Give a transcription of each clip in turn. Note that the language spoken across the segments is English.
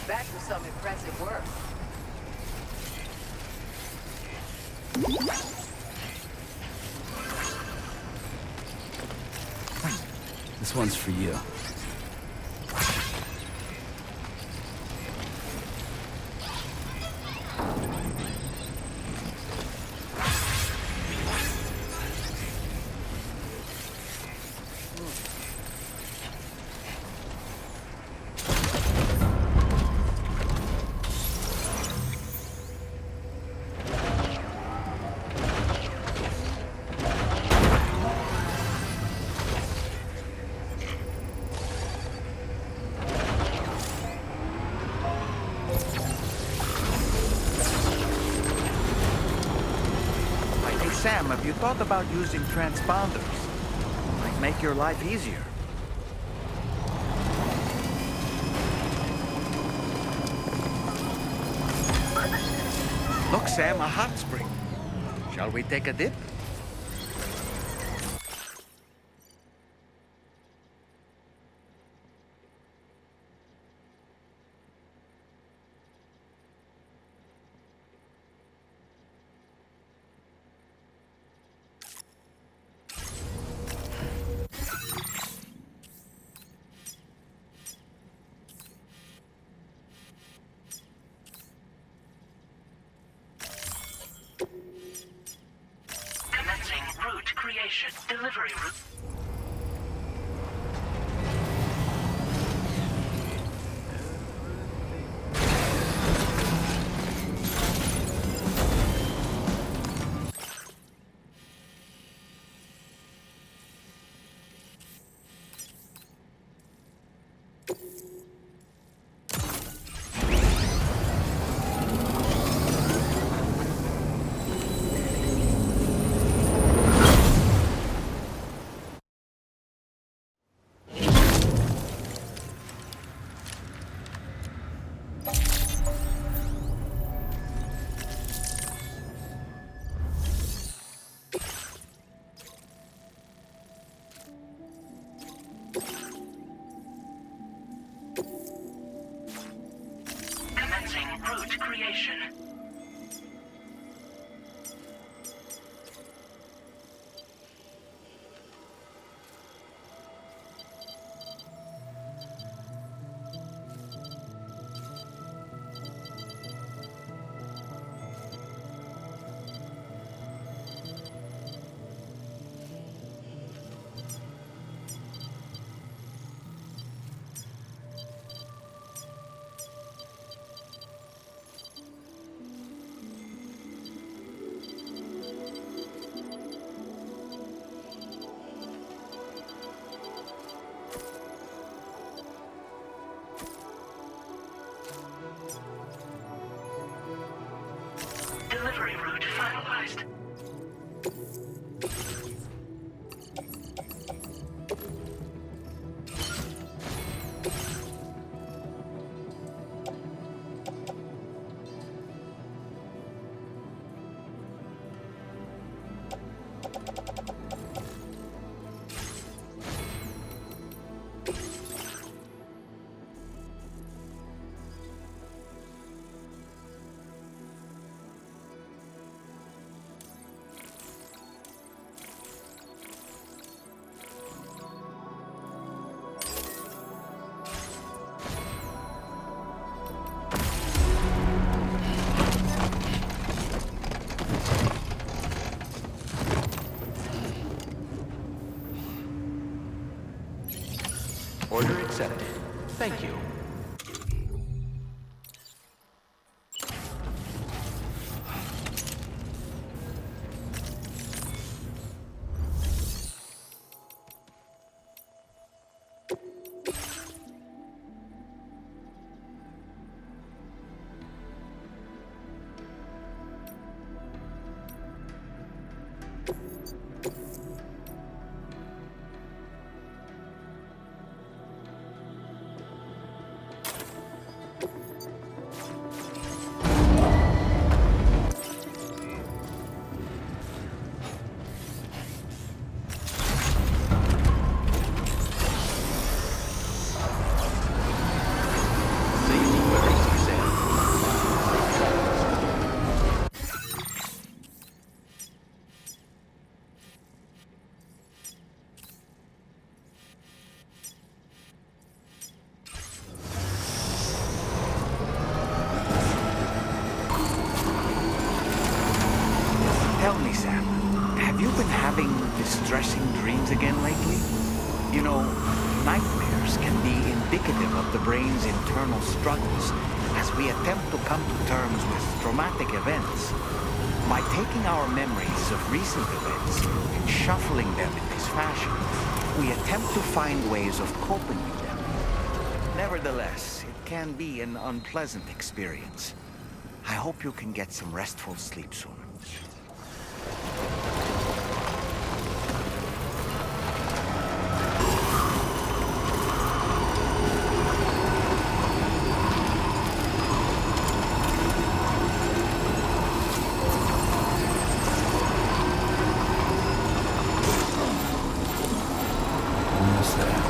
That was some impressive work. This one's for you. Sam, have you thought about using transponders? Might make your life easier. Look, Sam, a hot spring. Shall we take a dip? Route creation. Delivery route. Route creation. Delivery route finalized. Order accepted. Thank you. Tell me, Sam, have you been having distressing dreams again lately? You know, nightmares can be indicative of the brain's internal struggles as we attempt to come to terms with traumatic events. By taking our memories of recent events and shuffling them in this fashion, we attempt to find ways of coping with them. Nevertheless, it can be an unpleasant experience. I hope you can get some restful sleep soon. Almost there.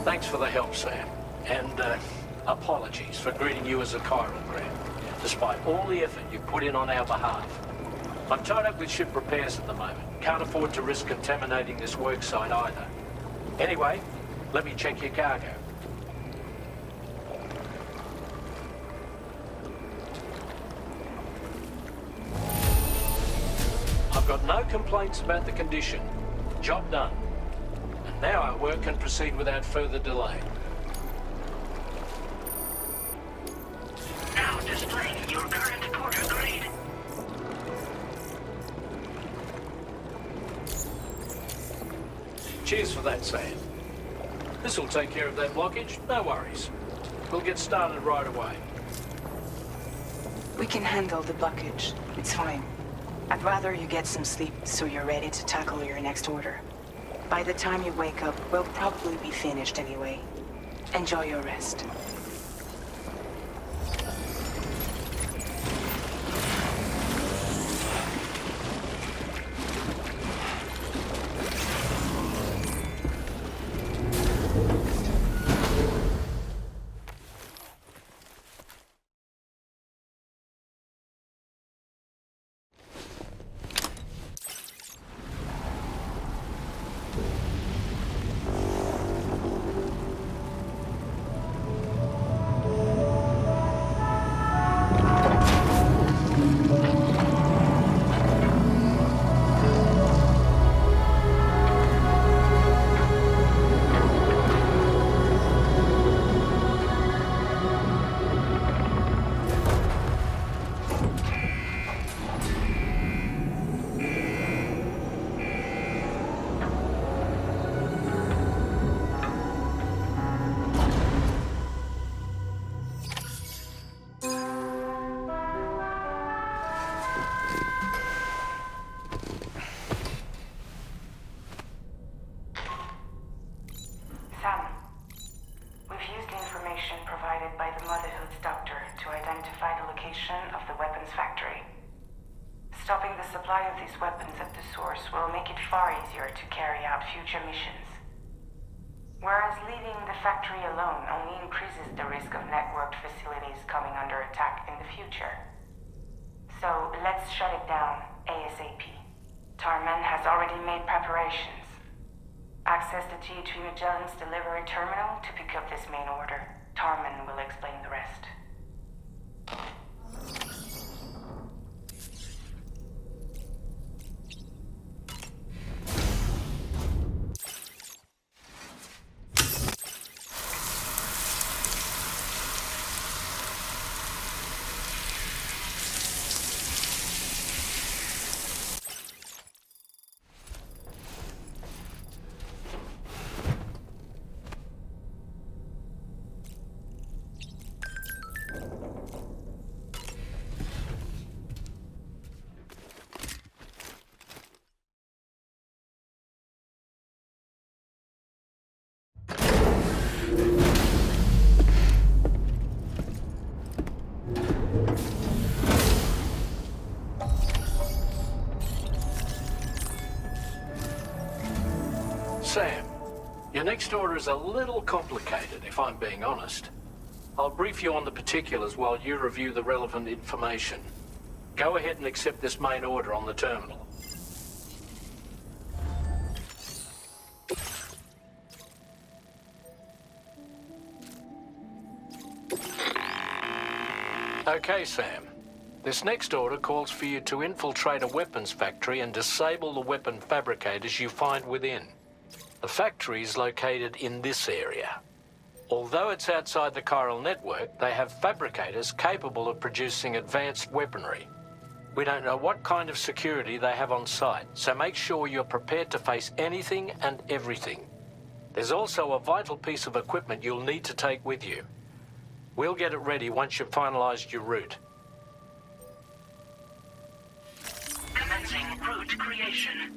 Thanks for the help, Sam. And apologies for greeting you as a chirogram, despite all the effort you put in on our behalf. I'm tied up with ship repairs at the moment. Can't afford to risk contaminating this work site either. Anyway, let me check your cargo. I've got no complaints about the condition. Job done. And now our work can proceed without further delay. Now displaying your current porter grade. Cheers for that, Sam. This'll take care of that blockage, no worries. We'll get started right away. We can handle the blockage. It's fine. I'd rather you get some sleep so you're ready to tackle your next order. By the time you wake up, we'll probably be finished anyway. Enjoy your rest. information provided by the Motherhood's doctor to identify the location of the weapons factory. Stopping the supply of these weapons at the source will make it far easier to carry out future missions. Whereas leaving the factory alone only increases the risk of networked facilities coming under attack in the future. So let's shut it down ASAP. Tarman has already made preparations. Access the T3 Magellan's delivery terminal to pick up this main order. Tarman will explain the rest. Sam, your next order is a little complicated, if I'm being honest. I'll brief you on the particulars while you review the relevant information. Go ahead and accept this main order on the terminal. Okay, Sam. This next order calls for you to infiltrate a weapons factory and disable the weapon fabricators you find within. The factory is located in this area. Although it's outside the chiral network, they have fabricators capable of producing advanced weaponry. We don't know what kind of security they have on site, so make sure you're prepared to face anything and everything. There's also a vital piece of equipment you'll need to take with you. We'll get it ready once you've finalized your route. Commencing route creation.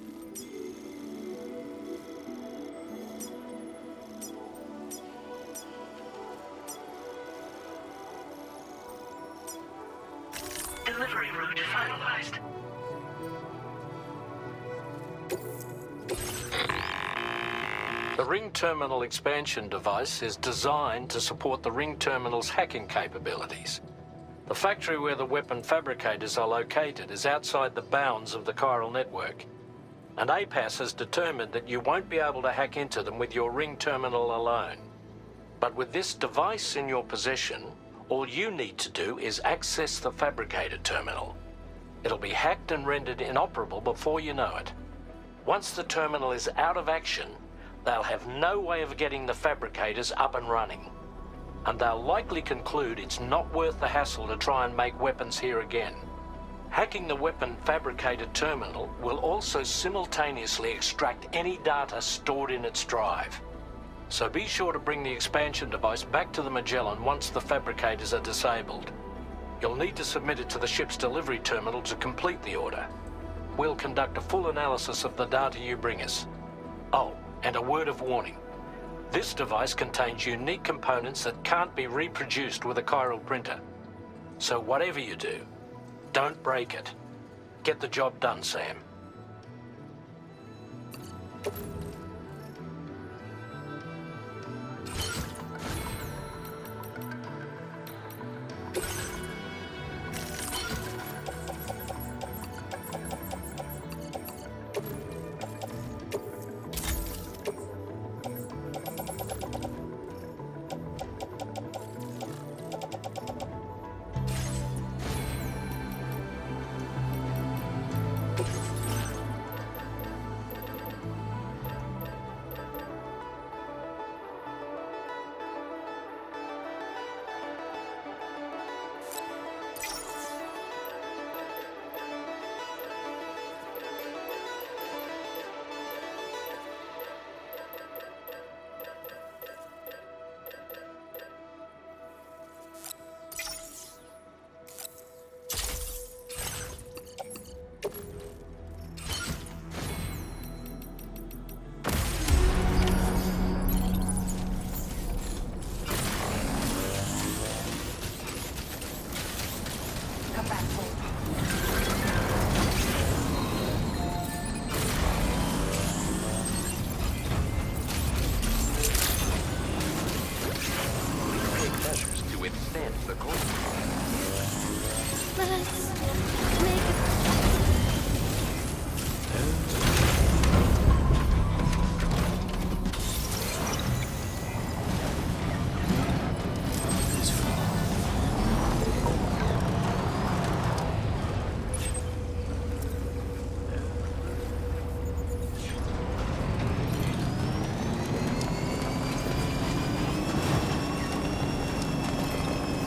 Delivery route finalized. The Ring Terminal expansion device is designed to support the Ring Terminal's hacking capabilities. The factory where the weapon fabricators are located is outside the bounds of the chiral network, and APAS has determined that you won't be able to hack into them with your Ring Terminal alone. But with this device in your possession, all you need to do is access the fabricator terminal. It'll be hacked and rendered inoperable before you know it. Once the terminal is out of action, they'll have no way of getting the fabricators up and running. And they'll likely conclude it's not worth the hassle to try and make weapons here again. Hacking the weapon fabricator terminal will also simultaneously extract any data stored in its drive. So be sure to bring the expansion device back to the Magellan once the fabricators are disabled. You'll need to submit it to the ship's delivery terminal to complete the order. We'll conduct a full analysis of the data you bring us. Oh, and a word of warning. This device contains unique components that can't be reproduced with a chiral printer. So whatever you do, don't break it. Get the job done, Sam.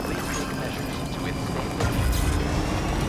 Please take measures to withstand the heat.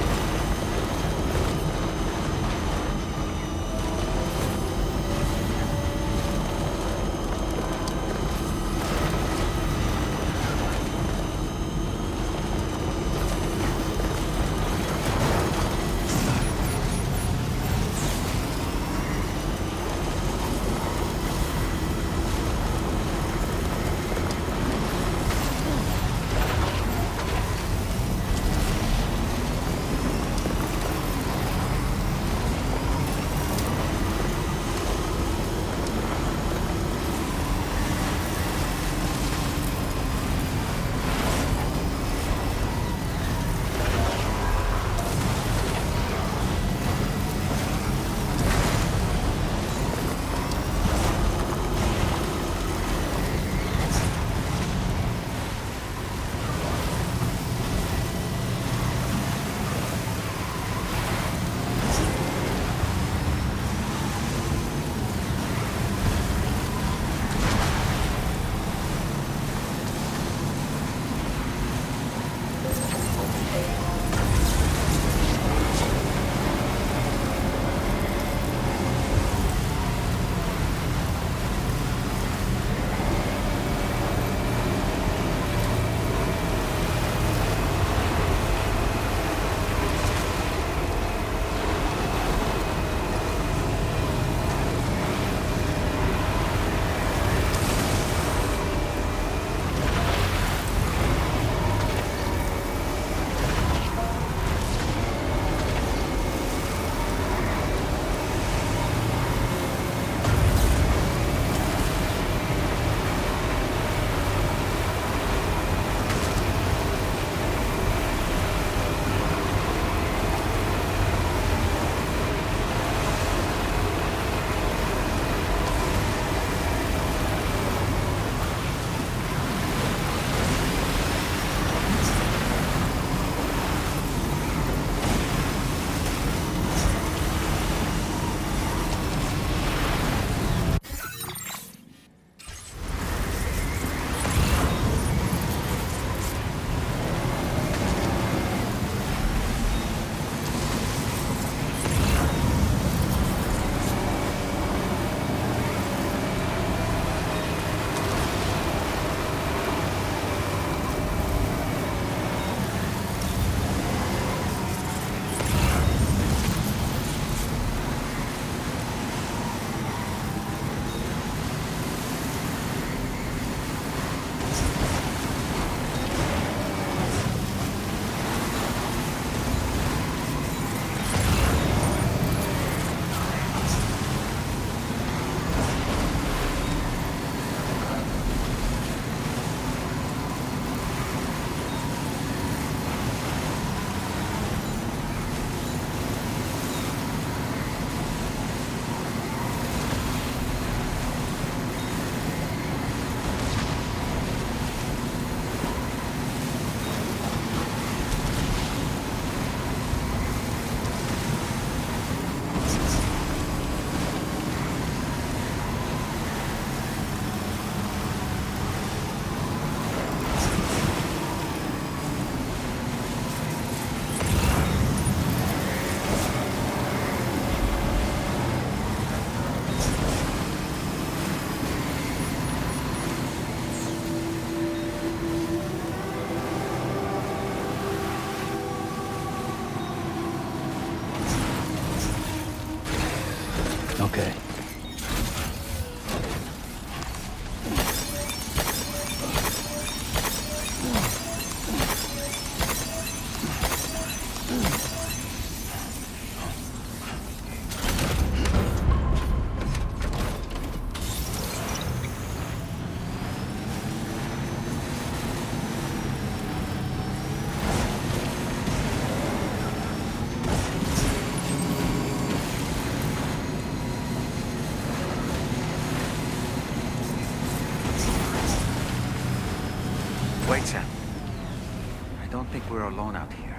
don't think we're alone out here.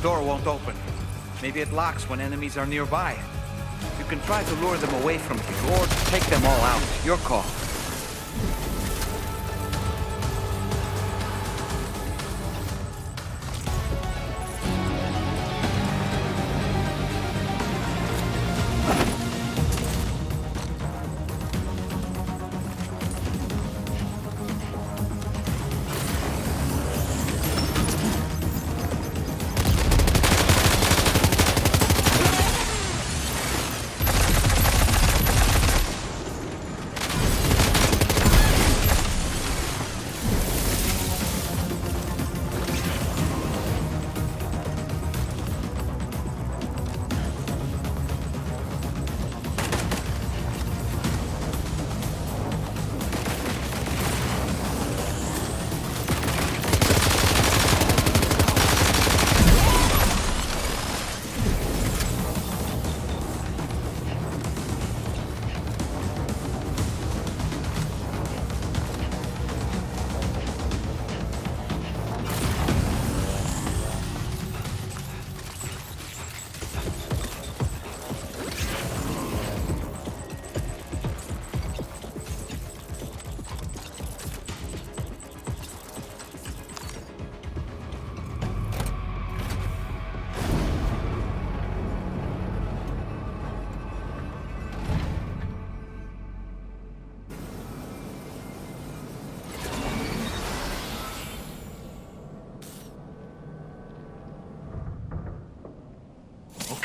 door won't open. Maybe it locks when enemies are nearby. You can try to lure them away from you, or take them all out. Your call.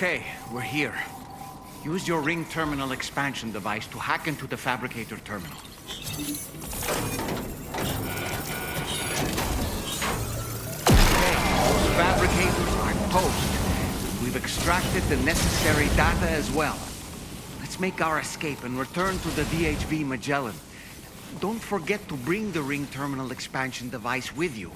Okay, we're here. Use your ring terminal expansion device to hack into the fabricator terminal. Okay, those fabricators are toast. We've extracted the necessary data as well. Let's make our escape and return to the VHV Magellan. Don't forget to bring the ring terminal expansion device with you.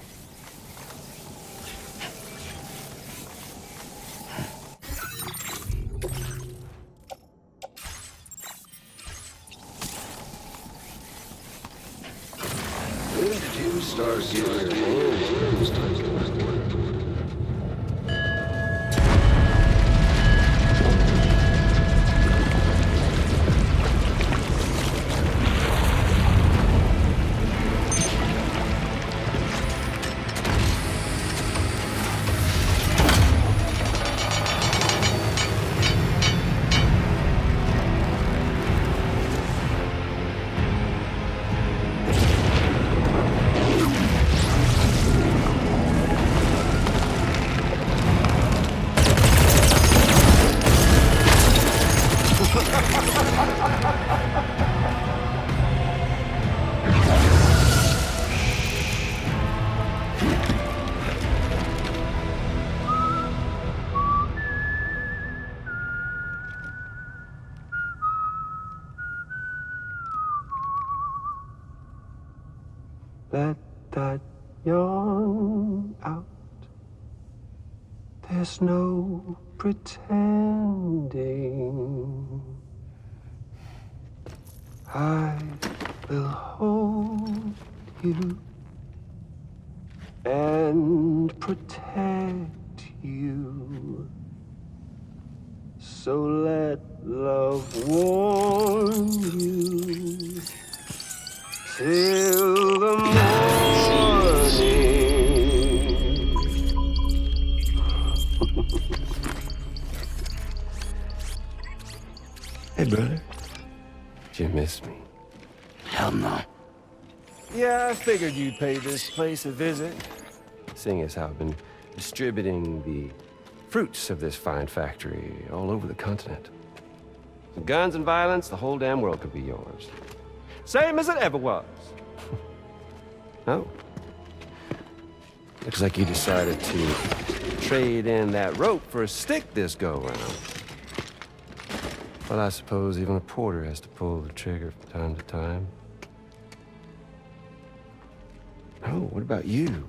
Let that yawn out. There's no pretending. I will hold you and protect you. So let love warm you till the morning. Hey, brother. Did you miss me? Hell no. Yeah, I figured you'd pay this place a visit, seeing as how I've been distributing the fruits of this fine factory all over the continent. With guns and violence, the whole damn world could be yours. Same as it ever was. Oh. Looks like you decided to trade in that rope for a stick this go-round. Well, I suppose even a porter has to pull the trigger from time to time. Oh, what about you?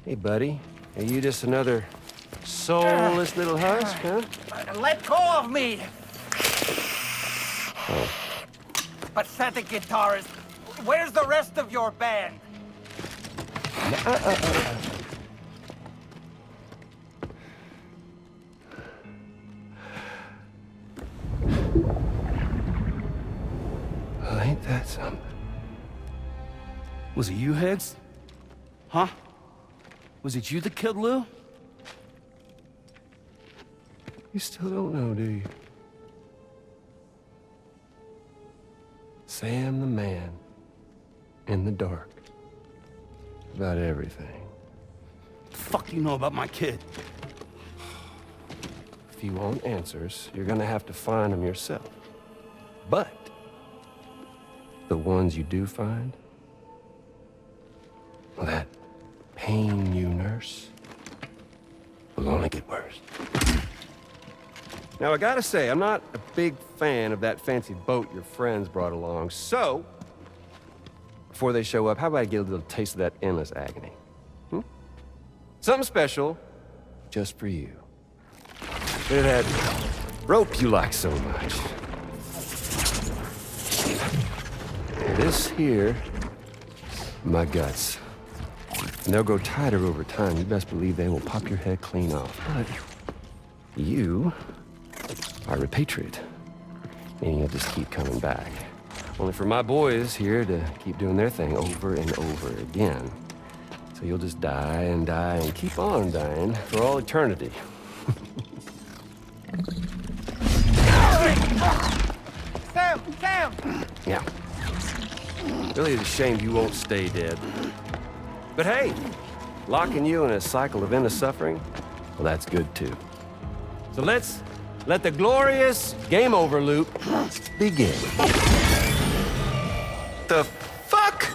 Hey, buddy. Are you just another soulless little husk, huh? Let go of me! Oh. Pathetic guitarist. Where's the rest of your band? Well, ain't that something? Was it you, Higgs? Huh? Was it you that killed Lou? You still don't know, do you? Sam the man. In the dark. About everything. What the fuck do you know about my kid? If you want answers, you're gonna have to find them yourself. But the ones you do find, well, that pain you nurse will only get worse. Now, I gotta say, I'm not a big fan of that fancy boat your friends brought along, so before they show up, how about I get a little taste of that endless agony? Something special, just for you. Look at that rope you like so much. This here, my guts. And they'll grow tighter over time. You best believe they will pop your head clean off. But you are a patriot, meaning you'll just keep coming back. Only for my boys here to keep doing their thing over and over again. So you'll just die and die and keep on dying for all eternity. Sam! Sam! Yeah. Really is a shame you won't stay dead. But hey, locking you in a cycle of endless suffering, well, that's good too. So let's let the glorious game over loop begin. The fuck?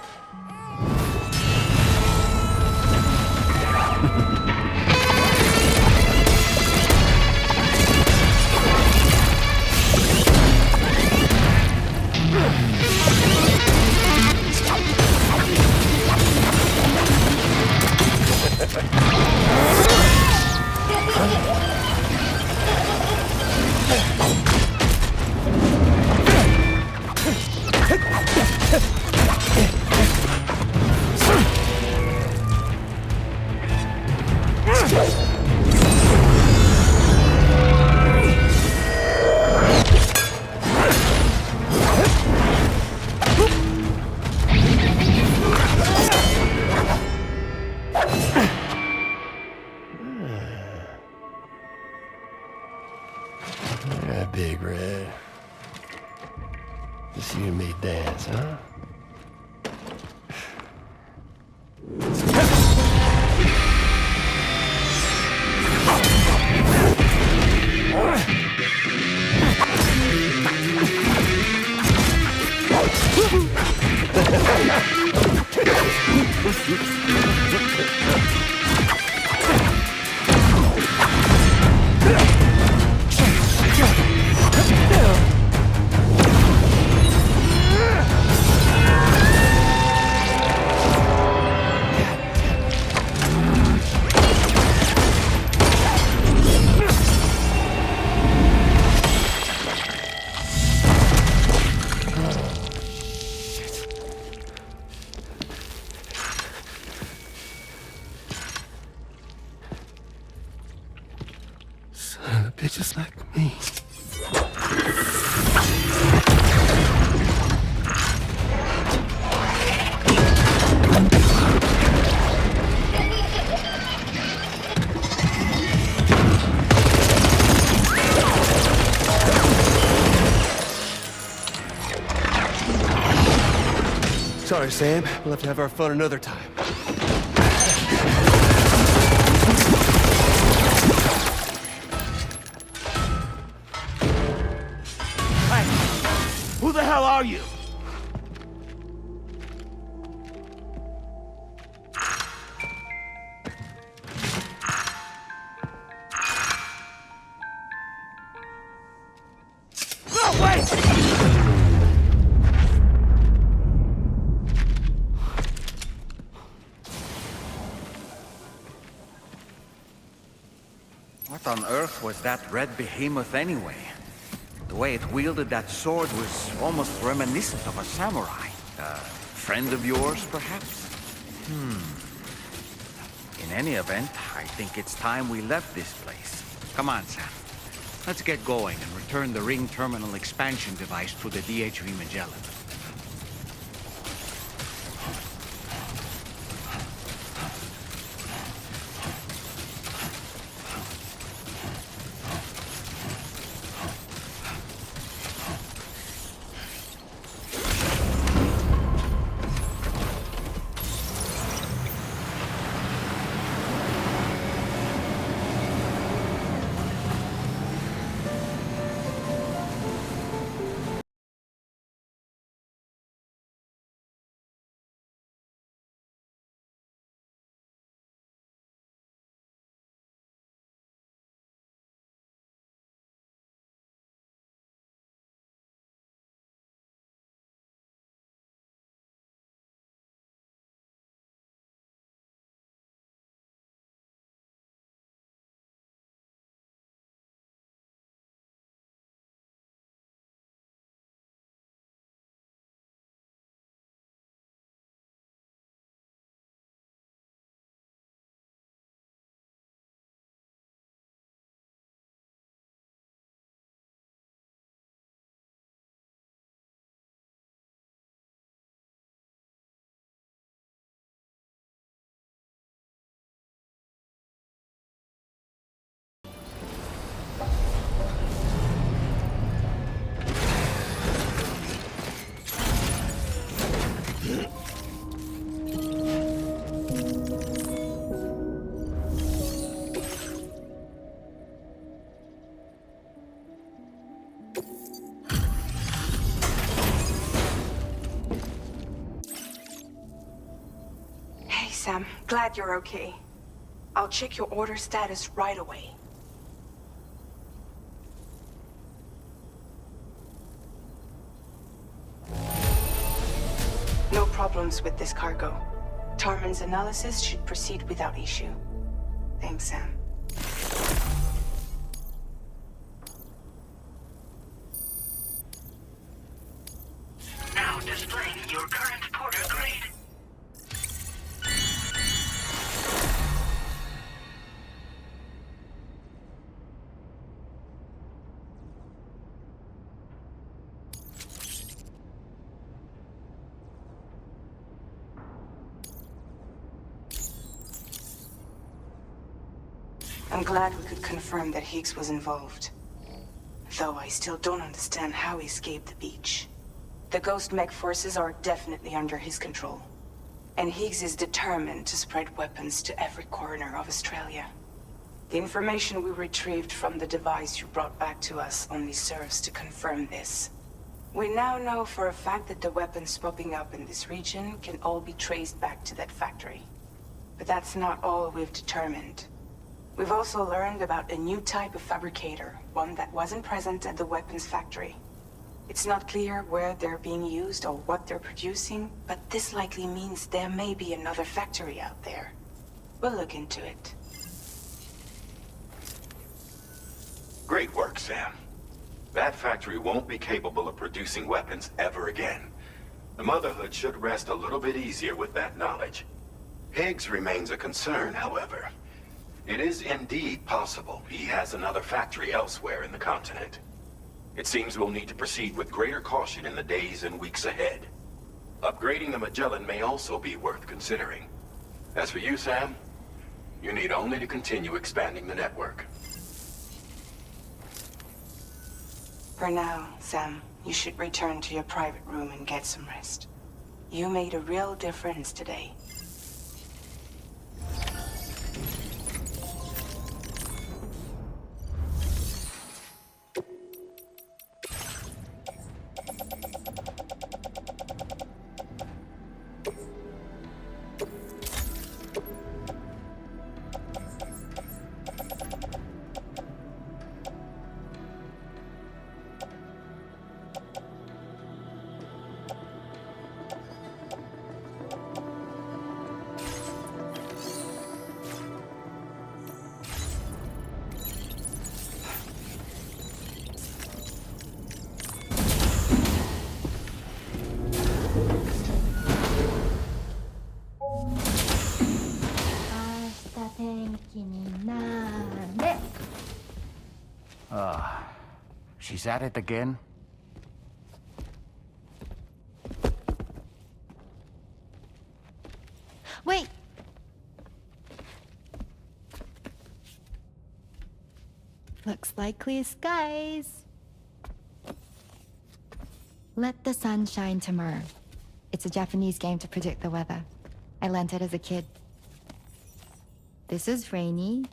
Yeah, Big Red. Just you and me dance, huh? Son of bitches like me. Sorry, Sam. We'll have to have our fun another time. Hey, who the hell are you? No, wait! What on earth was that red behemoth anyway? The way it wielded that sword was almost reminiscent of a samurai. A friend of yours, perhaps? In any event, I think it's time we left this place. Come on, Sam. Let's get going and return the ring terminal expansion device to the DHV Magellan. Sam. Glad you're okay. I'll check your order status right away. No problems with this cargo. Tarman's analysis should proceed without issue. Thanks, Sam. Now displaying your current porter grade. I'm glad we could confirm that Higgs was involved. Though I still don't understand how he escaped the beach. The Ghost Mech forces are definitely under his control. And Higgs is determined to spread weapons to every corner of Australia. The information we retrieved from the device you brought back to us only serves to confirm this. We now know for a fact that the weapons popping up in this region can all be traced back to that factory. But that's not all we've determined. We've also learned about a new type of fabricator, one that wasn't present at the weapons factory. It's not clear where they're being used or what they're producing, but this likely means there may be another factory out there. We'll look into it. Great work, Sam. That factory won't be capable of producing weapons ever again. The Motherhood should rest a little bit easier with that knowledge. Higgs remains a concern, however. It is indeed possible he has another factory elsewhere in the continent. It seems we'll need to proceed with greater caution in the days and weeks ahead. Upgrading the Magellan may also be worth considering. As for you, Sam, you need only to continue expanding the network. For now, Sam, you should return to your private room and get some rest. You made a real difference today. She's at it again? Wait! Looks like clear skies. Let the sun shine tomorrow. It's a Japanese game to predict the weather. I lent it as a kid. This is rainy,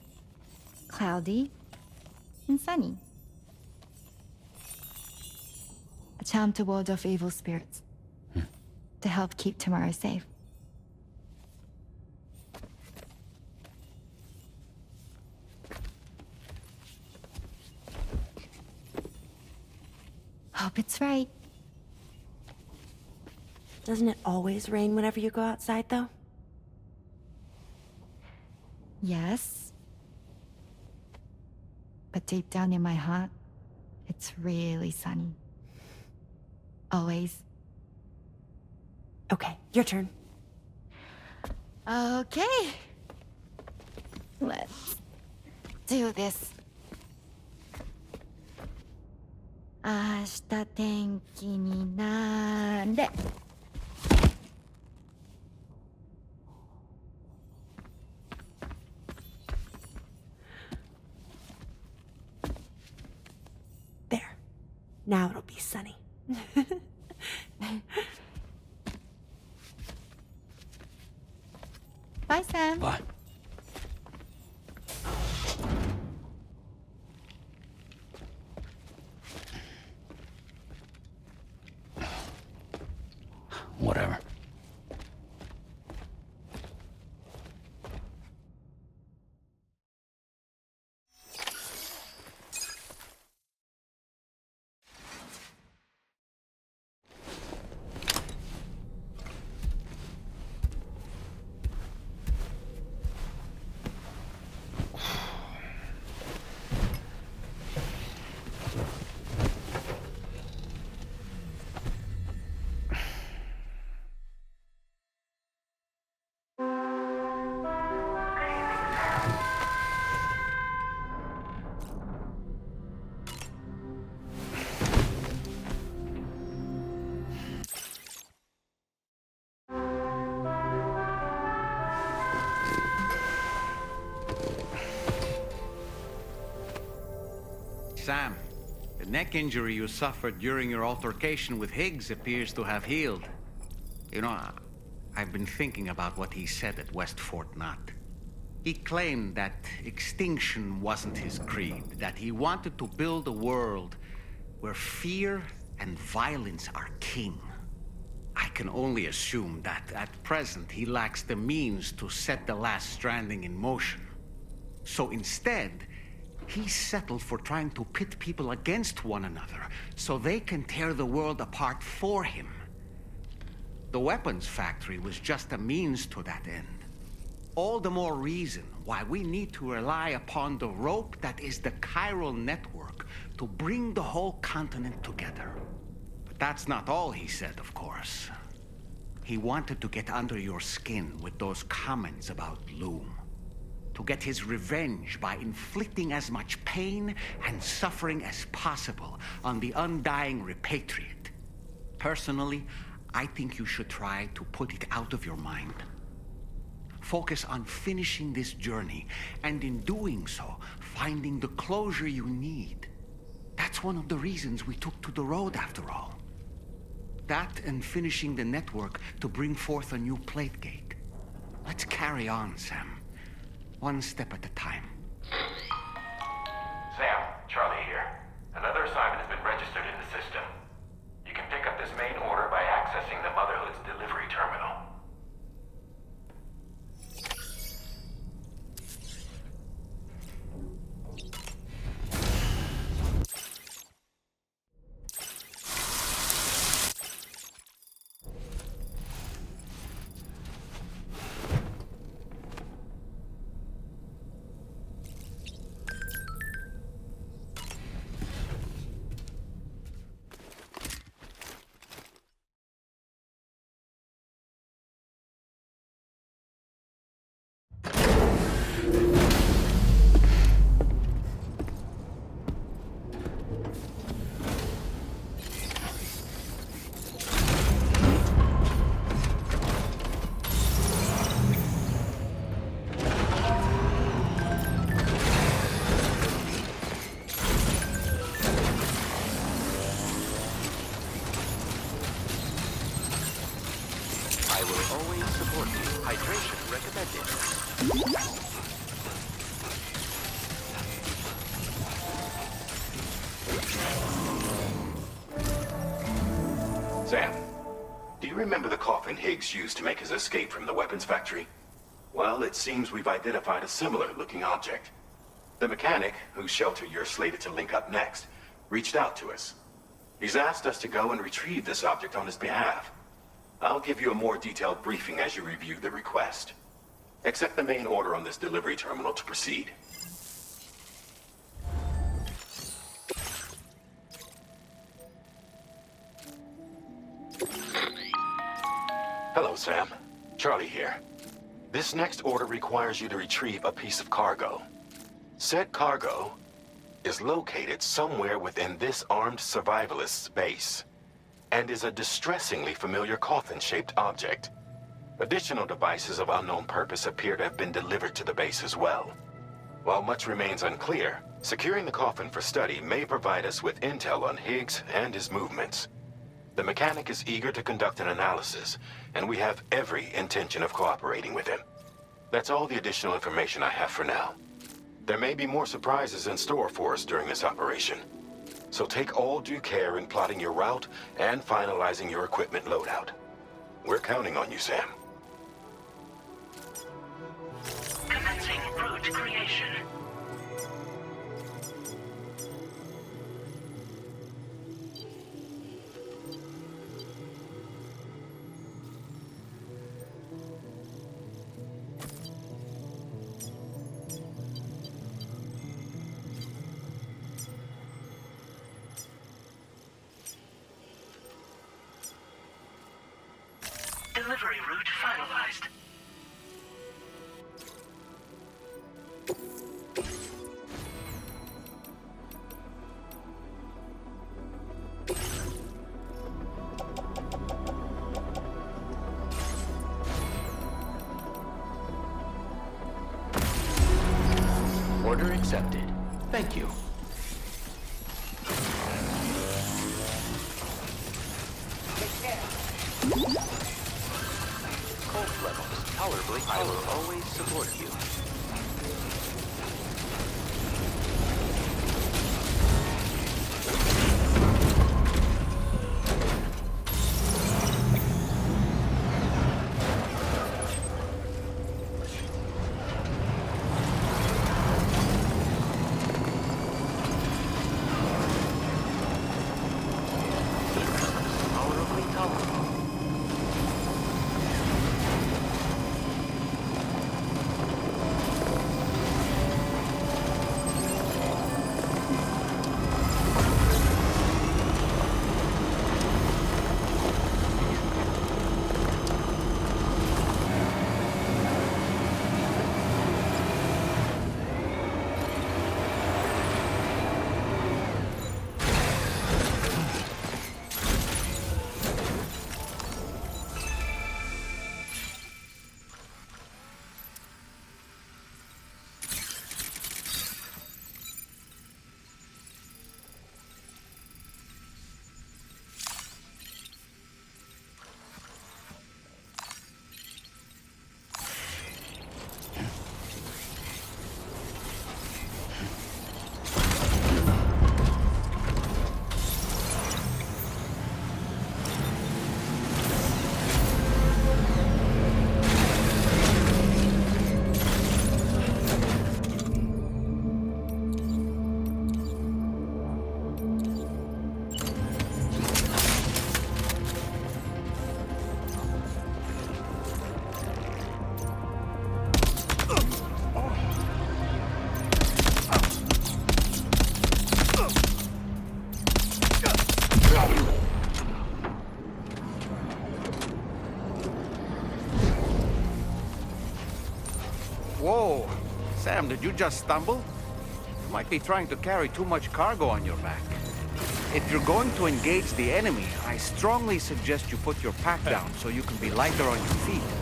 cloudy, and sunny. A charm to ward off evil spirits. To help keep tomorrow safe. Hope it's right. Doesn't it always rain whenever you go outside, though? Yes. But deep down in my heart, it's really sunny. Always. Okay, your turn. Okay. Let's do this. 明日天気になれ。There. Now it'll be sunny. Bye, Sam. Bye. Whatever. Sam, the neck injury you suffered during your altercation with Higgs appears to have healed. You know, I've been thinking about what he said at West Fort Knot. He claimed that extinction wasn't his creed, that he wanted to build a world where fear and violence are king. I can only assume that at present he lacks the means to set the last stranding in motion. So instead, he settled for trying to pit people against one another so they can tear the world apart for him. The weapons factory was just a means to that end. All the more reason why we need to rely upon the rope that is the chiral network to bring the whole continent together. But that's not all he said, of course. He wanted to get under your skin with those comments about Loom. To get his revenge by inflicting as much pain and suffering as possible on the undying repatriate. Personally, I think you should try to put it out of your mind. Focus on finishing this journey, and in doing so, finding the closure you need. That's one of the reasons we took to the road, after all. That and finishing the network to bring forth a new plate gate. Let's carry on, Sam. One step at a time. Sam, Charlie here. Another assignment has been registered in the system. You can pick up this main order by accessing the Motherhood's delivery terminal. Sam, do you remember the coffin Higgs used to make his escape from the weapons factory? Well, it seems we've identified a similar-looking object. The mechanic, whose shelter you're slated to link up next, reached out to us. He's asked us to go and retrieve this object on his behalf. I'll give you a more detailed briefing as you review the request. Accept the main order on this delivery terminal to proceed. Hello, Sam. Charlie here. This next order requires you to retrieve a piece of cargo. Said cargo is located somewhere within this armed survivalist's base, and is a distressingly familiar coffin-shaped object. Additional devices of unknown purpose appear to have been delivered to the base as well. While much remains unclear, securing the coffin for study may provide us with intel on Higgs and his movements. The mechanic is eager to conduct an analysis, and we have every intention of cooperating with him. That's all the additional information I have for now. There may be more surprises in store for us during this operation, so take all due care in plotting your route and finalizing your equipment loadout. We're counting on you, Sam. Commencing route creation. Delivery route finalized. Order accepted. Thank you. I will always support you. Whoa! Sam, did you just stumble? You might be trying to carry too much cargo on your back. If you're going to engage the enemy, I strongly suggest you put your pack down so you can be lighter on your feet.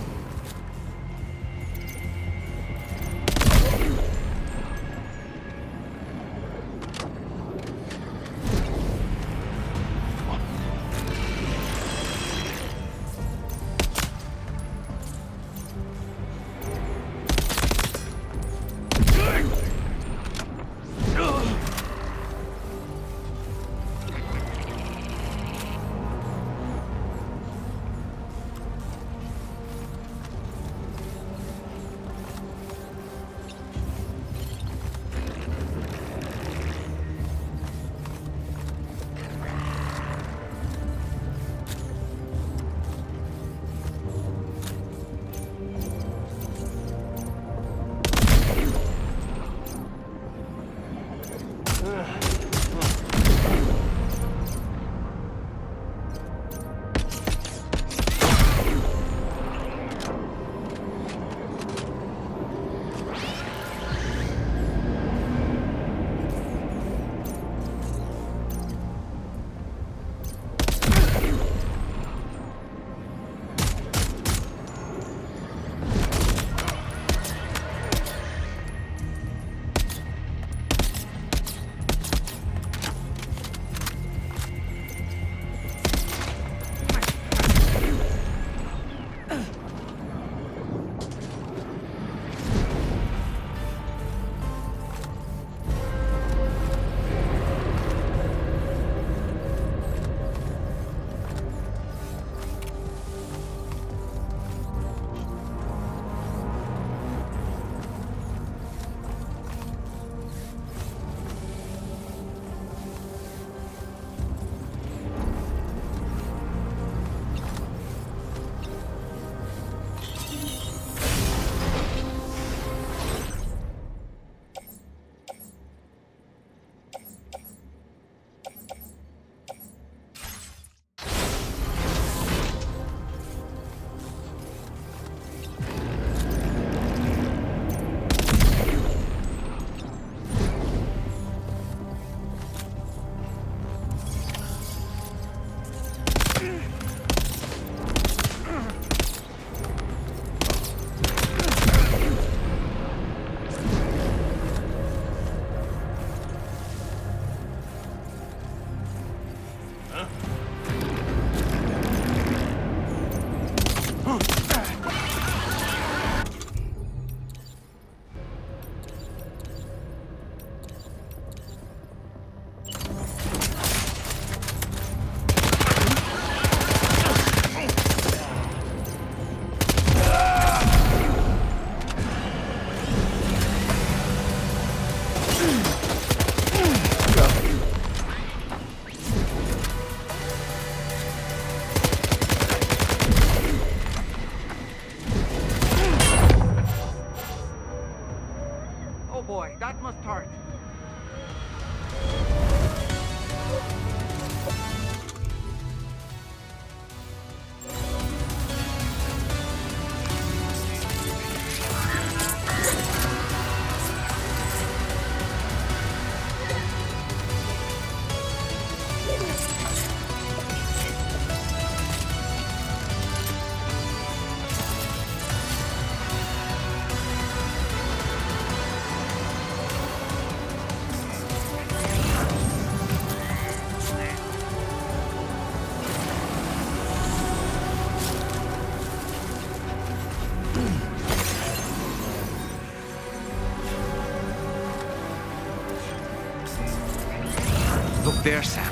Look there, Sam.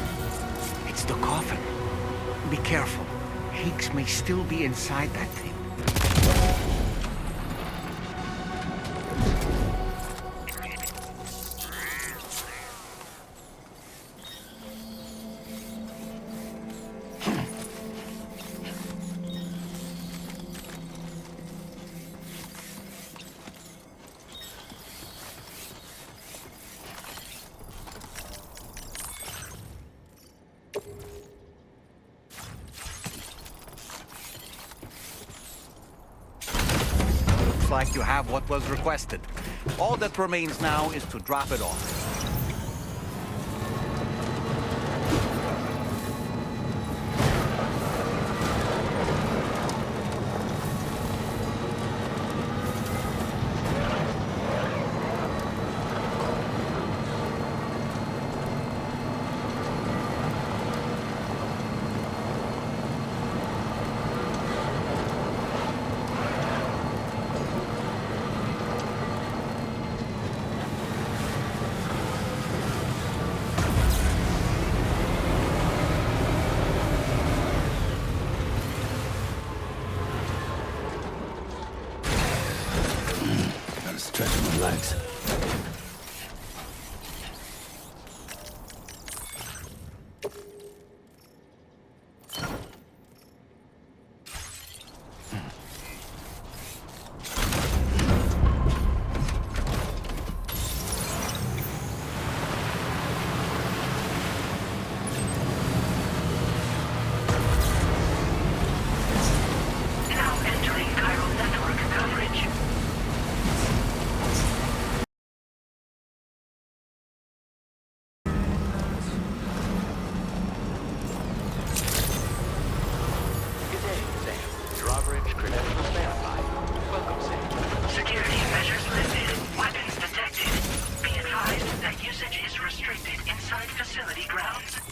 It's the coffin. Be careful. Higgs may still be inside that thing. Like you have what was requested. All that remains now is to drop it off. Stretch my legs.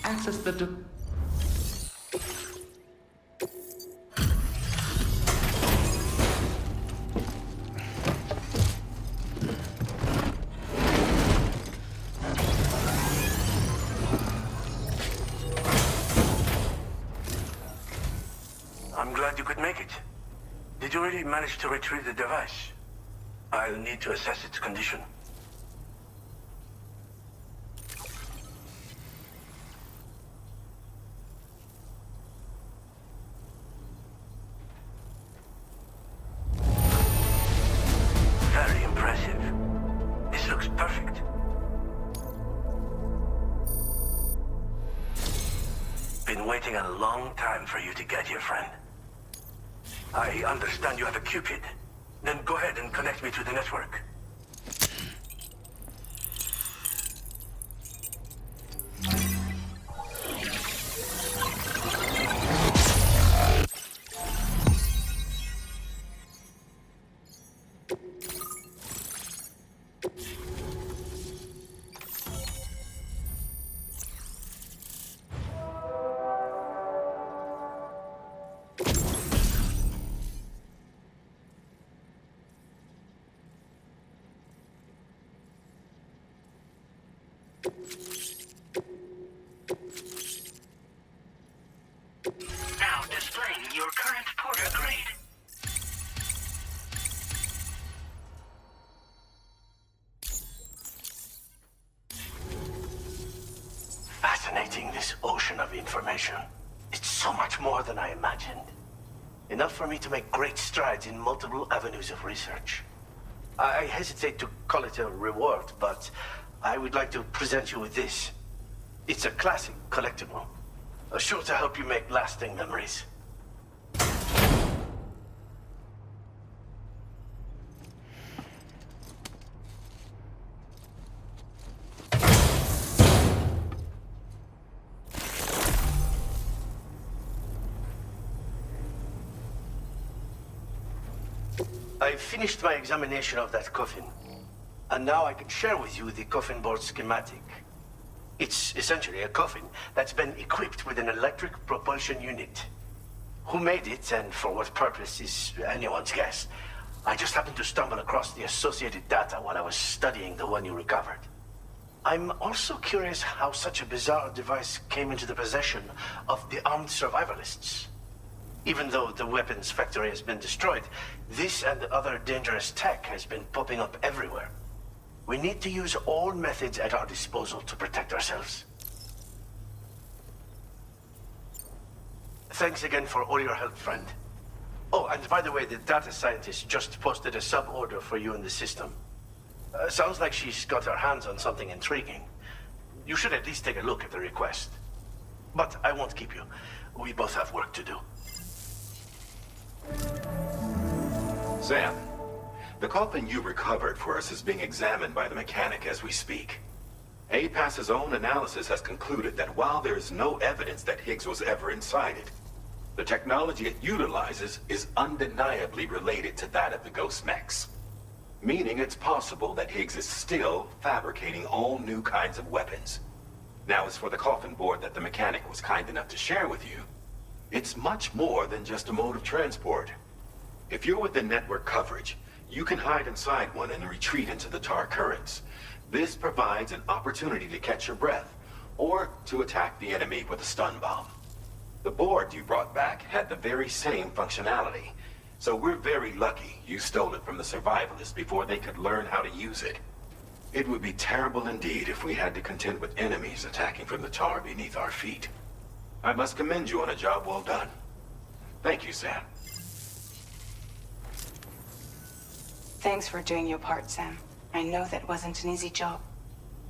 Access the I'm glad you could make it. Did you really manage to retrieve the device? I'll need to assess its condition. Very impressive. This looks perfect. Been waiting a long time for you to get here, friend. I understand you have a Cupid. Then go ahead and connect me to the network. Now displaying your current porter grade. Fascinating, this ocean of information. It's so much more than I imagined. Enough for me to make great strides in multiple avenues of research. I hesitate to call it a reward, but I would like to present you with this. It's a classic collectible. Sure to help you make lasting memories. I finished my examination of that coffin, and now I can share with you the coffin board schematic. It's essentially a coffin that's been equipped with an electric propulsion unit. Who made it and for what purpose is anyone's guess. I just happened to stumble across the associated data while I was studying the one you recovered. I'm also curious how such a bizarre device came into the possession of the armed survivalists. Even though the weapons factory has been destroyed, this and other dangerous tech has been popping up everywhere. We need to use all methods at our disposal to protect ourselves. Thanks again for all your help, friend. Oh, and by the way, the data scientist just posted a sub-order for you in the system. Sounds like she's got her hands on something intriguing. You should at least take a look at the request. But I won't keep you. We both have work to do. Sam, the coffin you recovered for us is being examined by the mechanic as we speak. APAS's own analysis has concluded that while there is no evidence that Higgs was ever inside it, the technology it utilizes is undeniably related to that of the Ghost Mechs. Meaning it's possible that Higgs is still fabricating all new kinds of weapons. Now, as for the coffin board that the mechanic was kind enough to share with you, it's much more than just a mode of transport. If you're within network coverage, you can hide inside one and retreat into the tar currents. This provides an opportunity to catch your breath, or to attack the enemy with a stun bomb. The board you brought back had the very same functionality, so we're very lucky you stole it from the survivalists before they could learn how to use it. It would be terrible indeed if we had to contend with enemies attacking from the tar beneath our feet. I must commend you on a job well done. Thank you, Sam. Thanks for doing your part, Sam. I know that wasn't an easy job.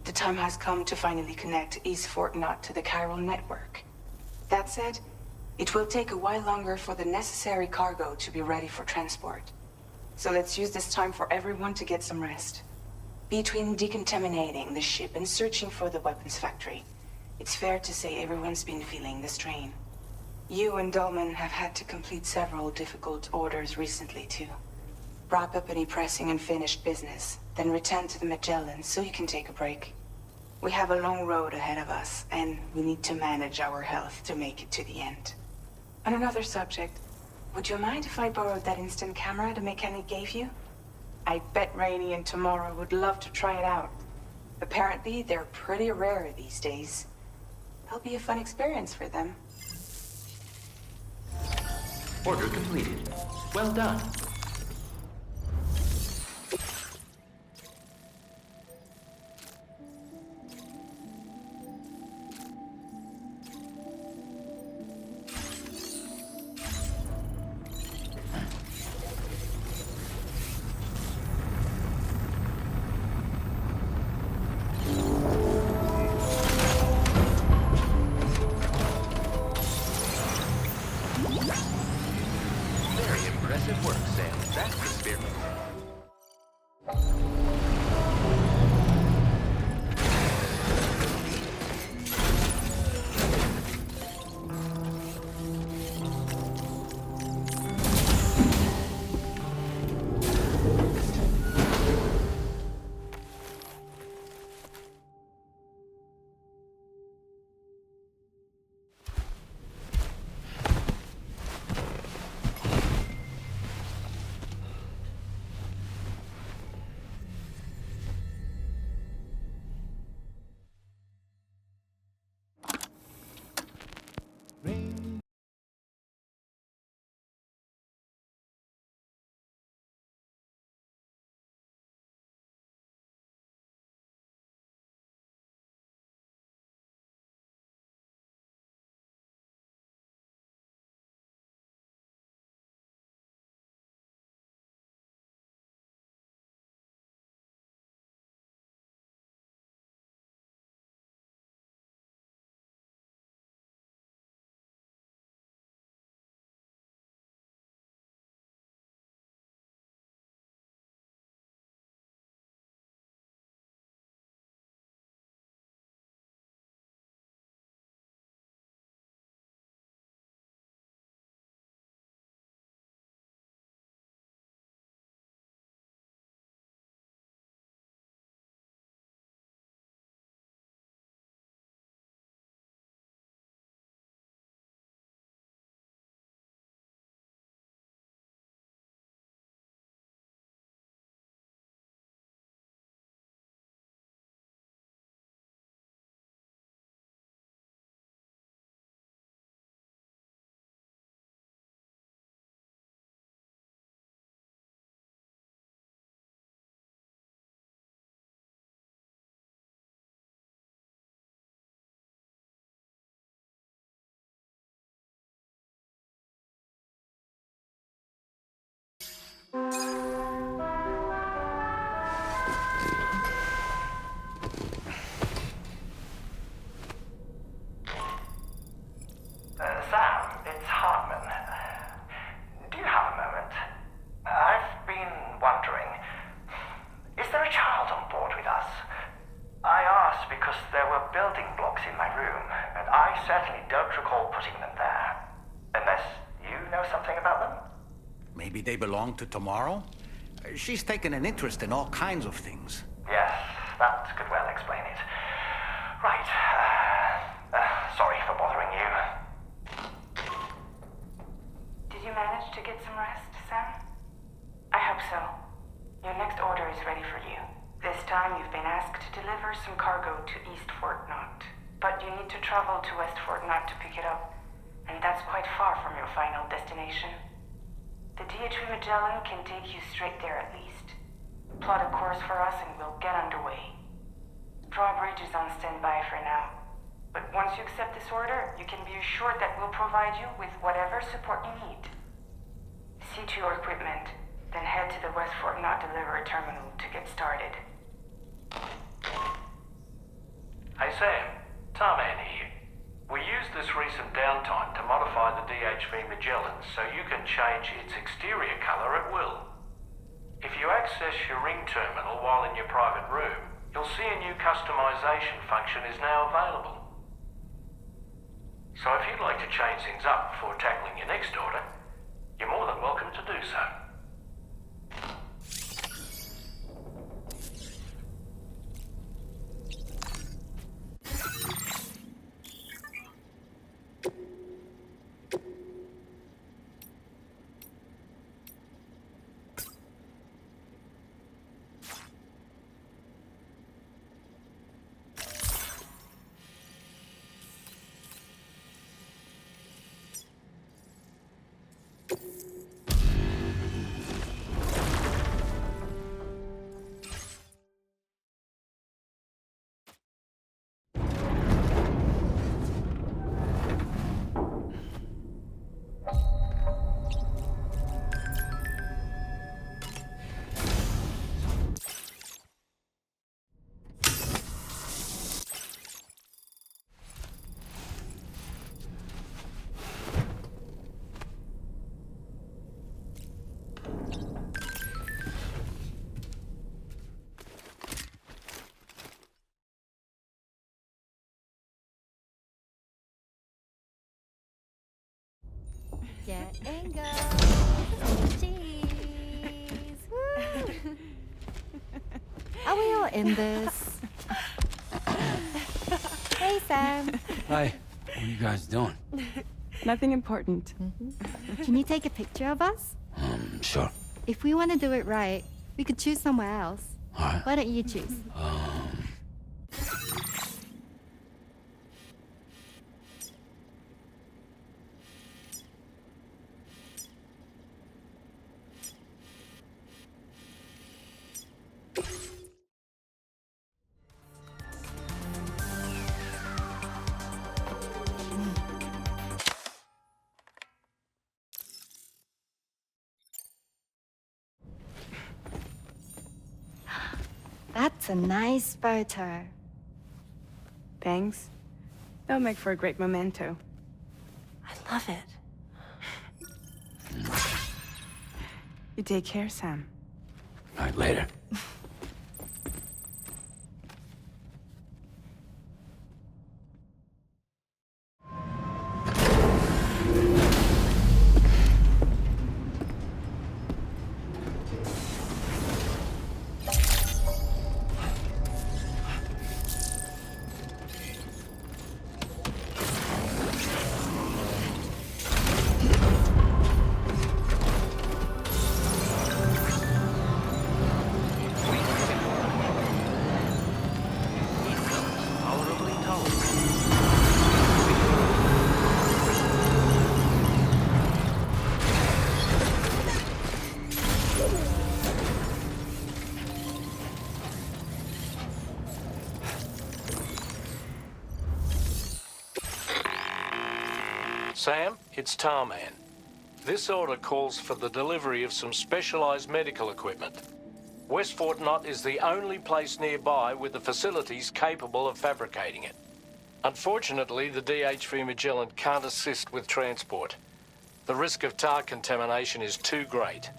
The time has come to finally connect East Fort Knot to the chiral network. That said, it will take a while longer for the necessary cargo to be ready for transport. So let's use this time for everyone to get some rest. Between decontaminating the ship and searching for the weapons factory, it's fair to say everyone's been feeling the strain. You and Dolman have had to complete several difficult orders recently, too. Wrap up any pressing and finished business, then return to the Magellan so you can take a break. We have a long road ahead of us, and we need to manage our health to make it to the end. On another subject, would you mind if I borrowed that instant camera the mechanic gave you? I bet Rainey and Tamara would love to try it out. Apparently, they're pretty rare these days. It'll be a fun experience for them. Order completed. Well done. Very impressive work, Sam. I certainly don't recall putting them there. Unless you know something about them? Maybe they belong to Tomorrow? She's taken an interest in all kinds of things. Yes, that could well explain it. Right. Sorry for bothering you. Did you manage to get some rest, Sam? I hope so. Your next order is ready for you. This time you've been asked to deliver some cargo to East Fort Knott. But you need to travel to West Fort Knott to pick it up. And that's quite far from your final destination. The DHV Magellan can take you straight there at least. Plot a course for us and we'll get underway. Drawbridge is on standby for now. But once you accept this order, you can be assured that we'll provide you with whatever support you need. See to your equipment, then head to the West Fort Knott delivery terminal to get started. Hey Sam, Tarman here. We used this recent downtime to modify the DHV Magellan so you can change its exterior color at will. If you access your ring terminal while in your private room, you'll see a new customization function is now available. So if you'd like to change things up before tackling your next order, you're more than welcome to do so. Get and go. Cheese. Woo. Are we all in this? Hey, Sam. Hi. What are you guys doing? Nothing important. Can you take a picture of us? Sure. If we want to do it right, we could choose somewhere else. All right. Why don't you choose? That's a nice photo. Thanks. They'll make for a great memento. I love it. You take care, Sam. All right, later. Sam, it's Tarman. This order calls for the delivery of some specialized medical equipment. West Fort Knott is the only place nearby with the facilities capable of fabricating it. Unfortunately, the DHV Magellan can't assist with transport. The risk of tar contamination is too great,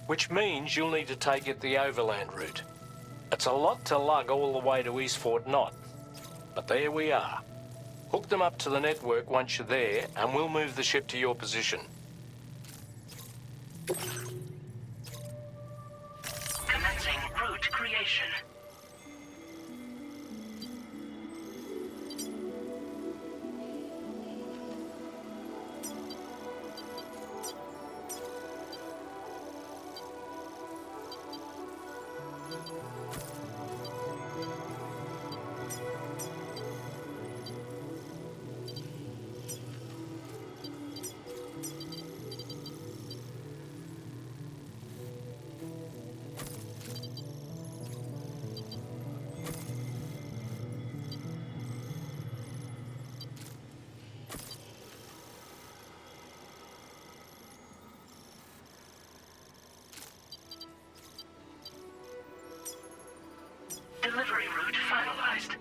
which means you'll need to take it the overland route. It's a lot to lug all the way to East Fort Knott, but there we are. Hook them up to the network once you're there, and we'll move the ship to your position. Commencing route creation. Delivery route finalized.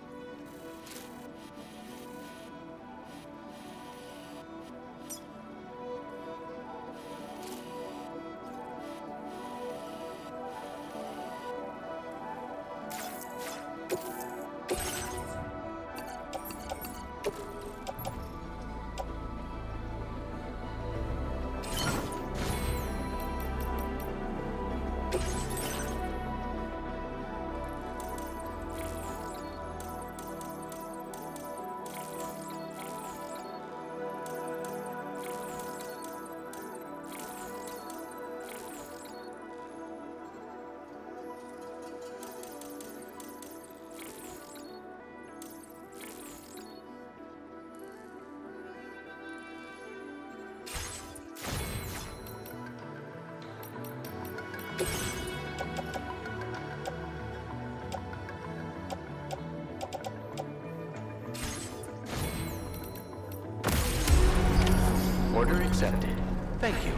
Order accepted. Thank you.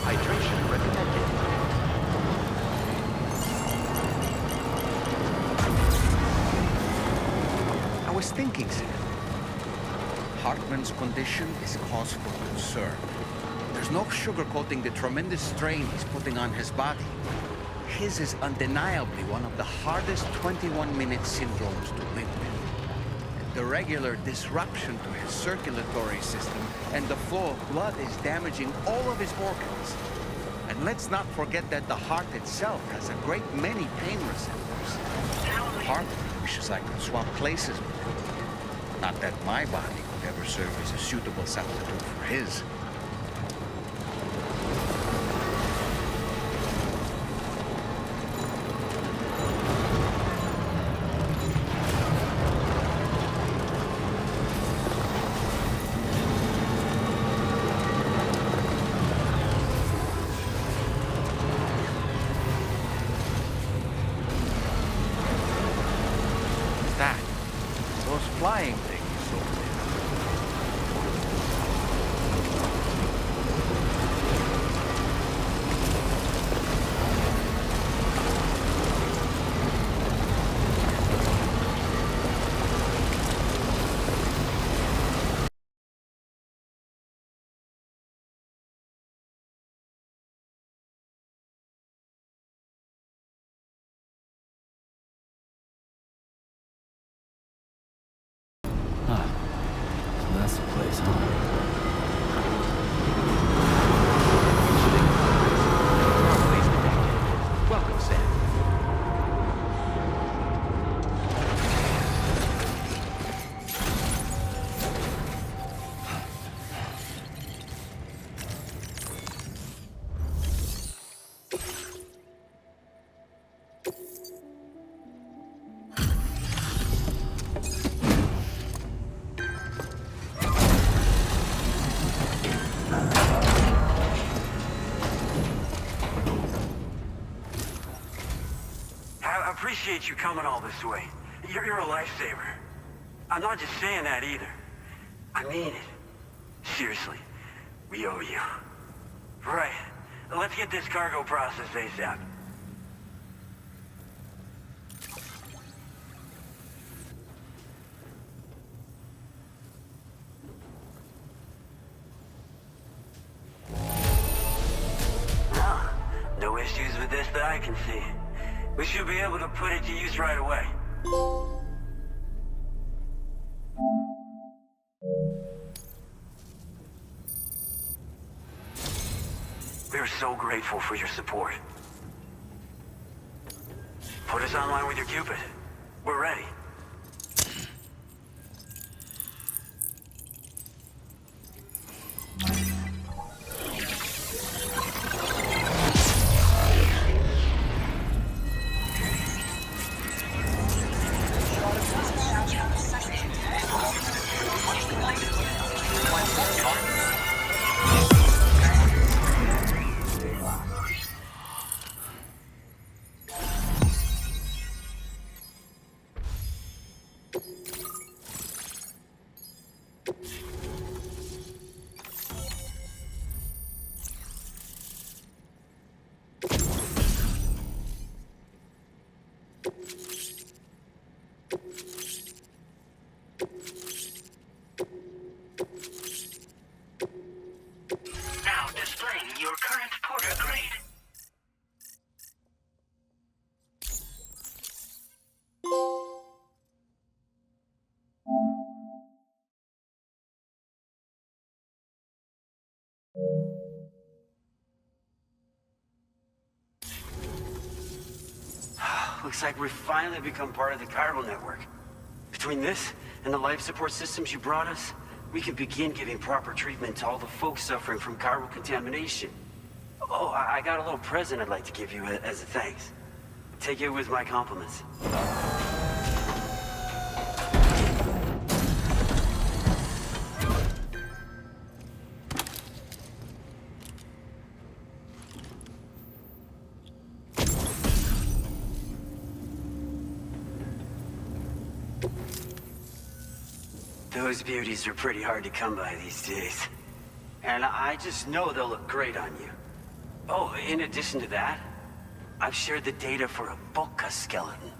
Hydration recommended. I was thinking, Sam. Hartman's condition is cause for concern. There's no sugarcoating the tremendous strain he's putting on his body. His is undeniably one of the hardest 21-minute syndromes to live with. The regular disruption to his circulatory system and the flow of blood is damaging all of his organs. And let's not forget that the heart itself has a great many pain receptors. Part of me wishes I could swap places with him. Not that my body could ever serve as a suitable substitute for his. That, those flying things over there. So that's the place, huh? Welcome, Sam. I appreciate you coming all this way. You're a lifesaver. I'm not just saying that either. I mean it. Seriously, we owe you. Right. Let's get this cargo processed ASAP. that I can see. We should be able to put it to use right away. We're so grateful for your support. Put us online with your Cupid. We're ready. Now displaying your current porter grade. Looks like we've finally become part of the chiral network. Between this and the life support systems you brought us, we can begin giving proper treatment to all the folks suffering from chiral contamination. Oh, I got a little present I'd like to give you as a thanks. Take it with my compliments. Those beauties are pretty hard to come by these days. And I just know they'll look great on you. Oh, in addition to that, I've shared the data for a Boca skeleton.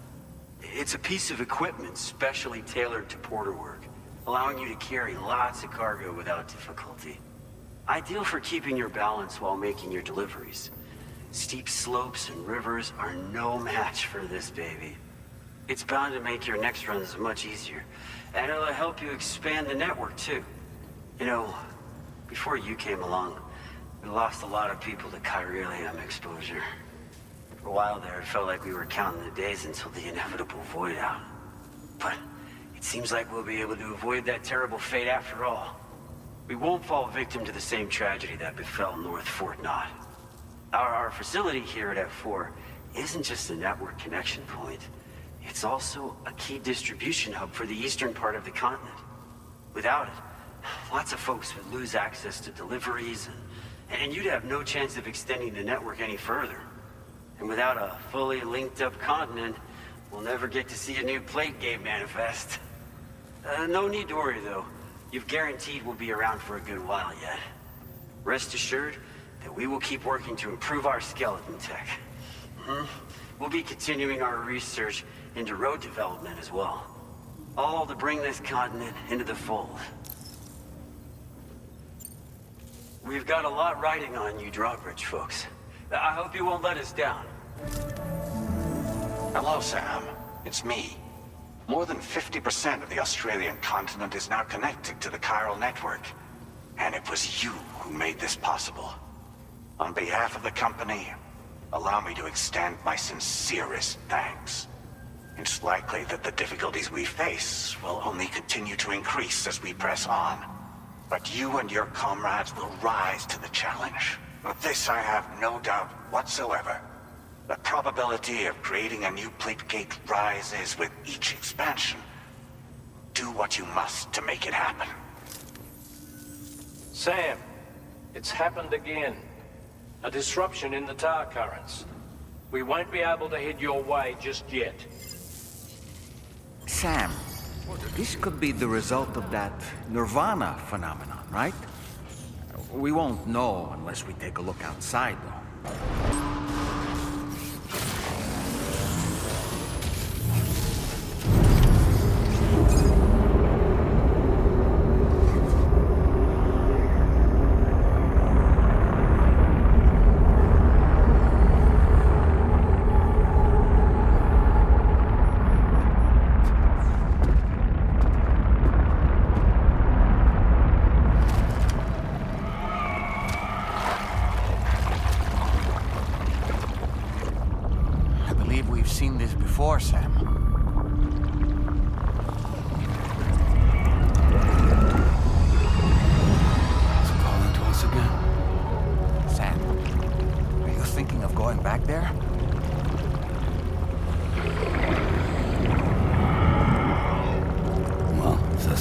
It's a piece of equipment specially tailored to porter work, allowing you to carry lots of cargo without difficulty. Ideal for keeping your balance while making your deliveries. Steep slopes and rivers are no match for this baby. It's bound to make your next runs much easier, and it'll help you expand the network too. You know, before you came along, we lost a lot of people to chiralium exposure. For a while there, it felt like we were counting the days until the inevitable void out. But it seems like we'll be able to avoid that terrible fate after all. We won't fall victim to the same tragedy that befell North Fort Knott. Our facility here at F4 isn't just a network connection point. It's also a key distribution hub for the eastern part of the continent. Without it, lots of folks would lose access to deliveries, and you'd have no chance of extending the network any further. And without a fully linked up continent, we'll never get to see a new plate game manifest. No need to worry though. You've guaranteed we'll be around for a good while yet. Rest assured that we will keep working to improve our skeleton tech. We'll be continuing our research into road development as well. All to bring this continent into the fold. We've got a lot riding on you drawbridge folks. I hope you won't let us down. Hello, Sam. It's me. More than 50% of the Australian continent is now connected to the chiral network. And it was you who made this possible. On behalf of the company, allow me to extend my sincerest thanks. It's likely that the difficulties we face will only continue to increase as we press on. But you and your comrades will rise to the challenge. Of this I have no doubt whatsoever. The probability of creating a new plate gate rises with each expansion. Do what you must to make it happen. Sam, it's happened again. A disruption in the tar currents. We won't be able to head your way just yet. Sam, this could be the result of that Nirvana phenomenon, right? We won't know unless we take a look outside, though.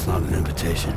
That's not an invitation.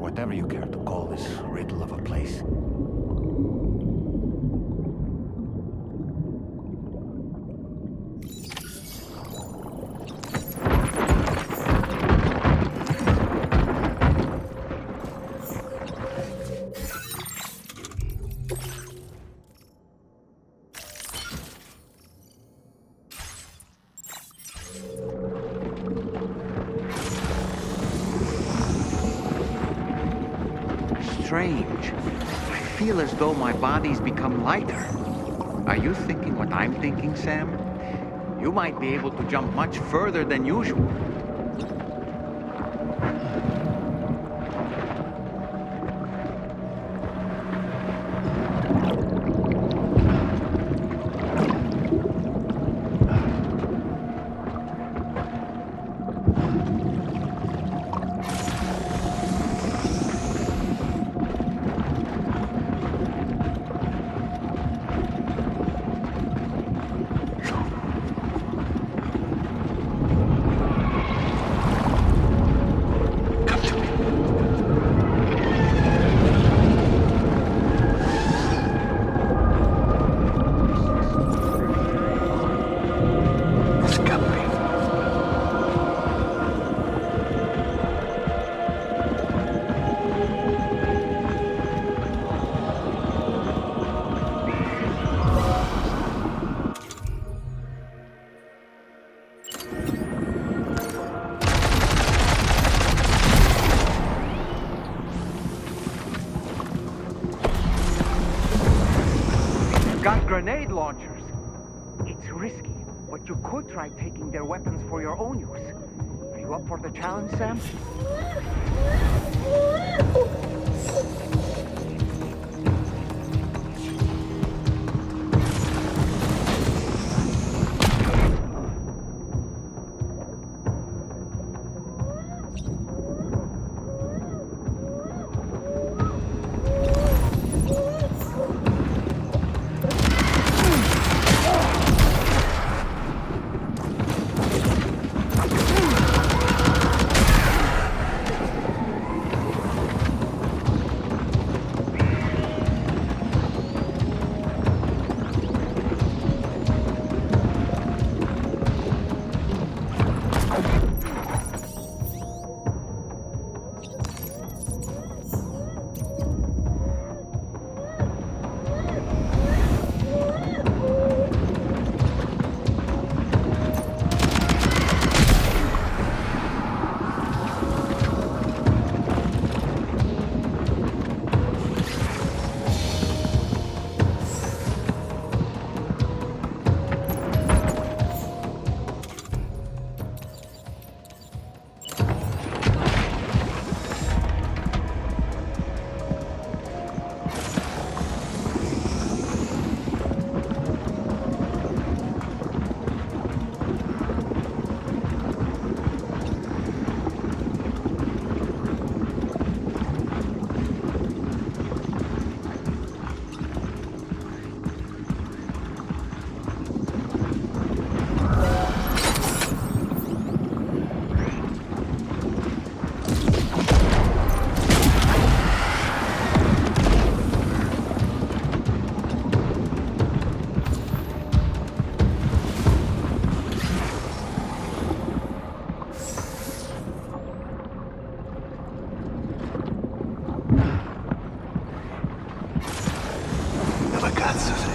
Whatever you care to call this riddle of a place. Strange. I feel as though my body's become lighter. Are you thinking what I'm thinking, Sam? You might be able to jump much further than usual. Grenade launchers. It's risky, but you could try taking their weapons for your own use. Are you up for the challenge, Sam? Cazzo sei?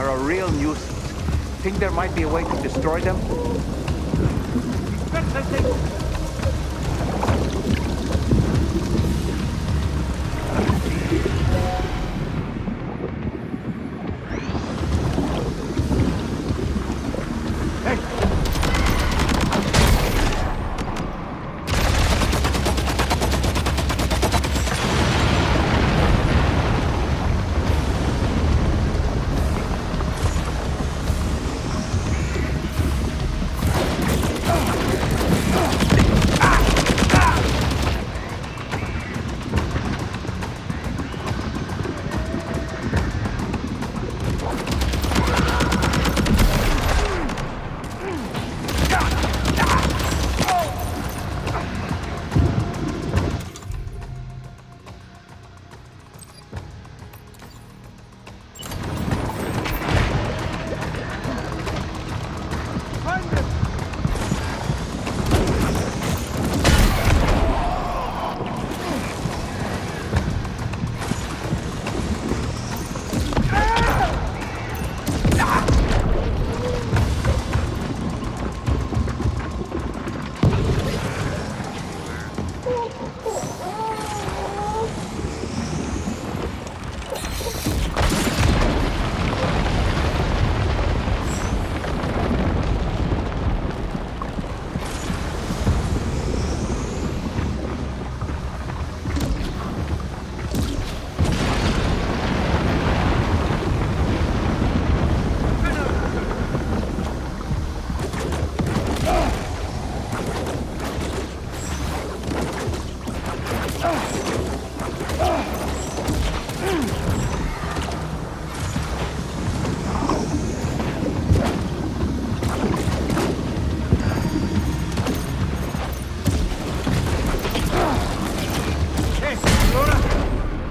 are a real nuisance. Think there might be a way to destroy them?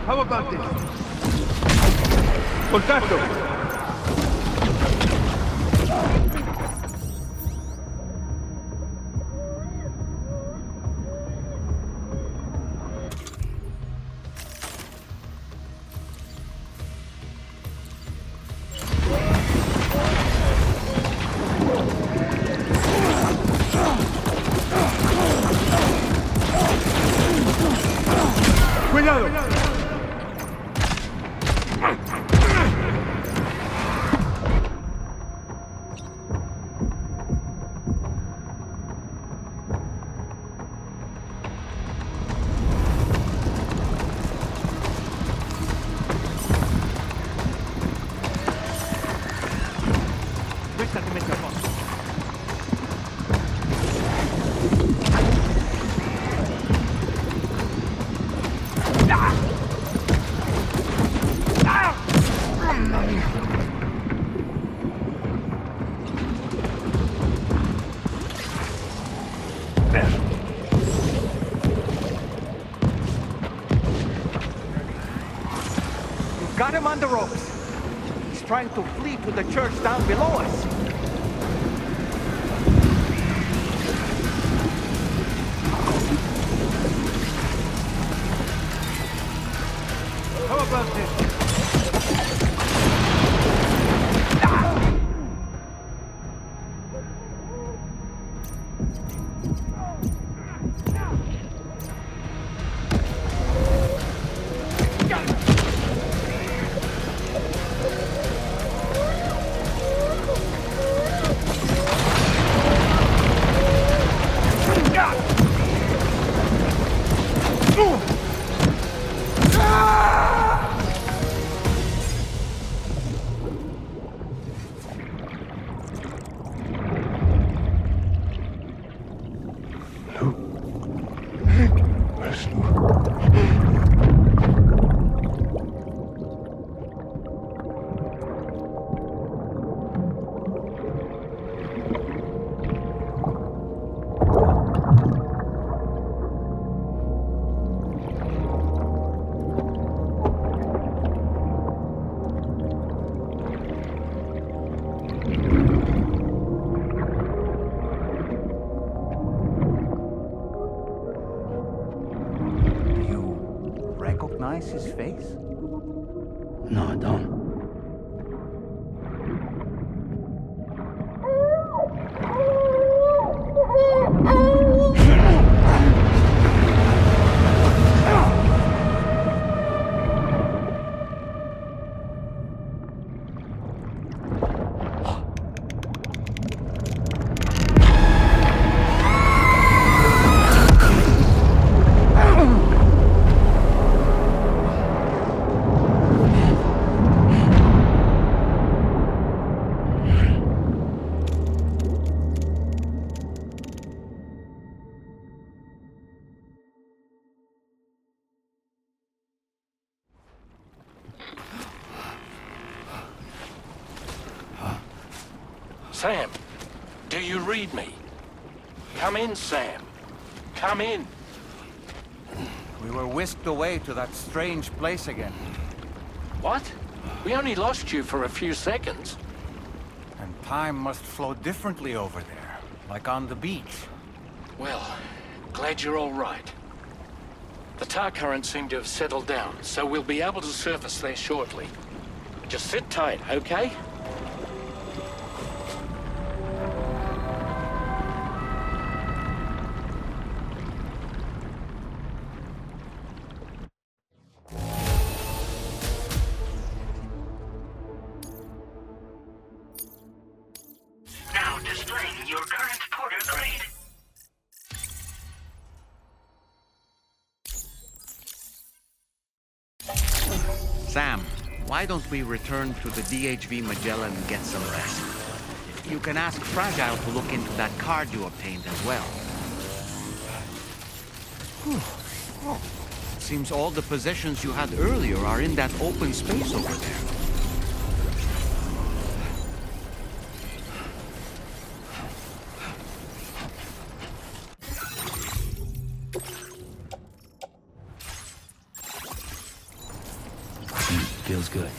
How about this? Contacto! ¡Cuidado! Got him on the ropes. He's trying to flee to the church down below us. How about this? His face? No, I don't. Sam, do you read me? Come in, Sam. Come in. We were whisked away to that strange place again. What? We only lost you for a few seconds. And time must flow differently over there, like on the beach. Well, glad you're all right. The tar currents seem to have settled down, so we'll be able to surface there shortly. Just sit tight, okay? Now displaying your current porter grade. Sam, why don't we return to the DHV Magellan and get some rest? You can ask Fragile to look into that card you obtained as well. Seems all the possessions you had earlier are in that open space over there. Feels good.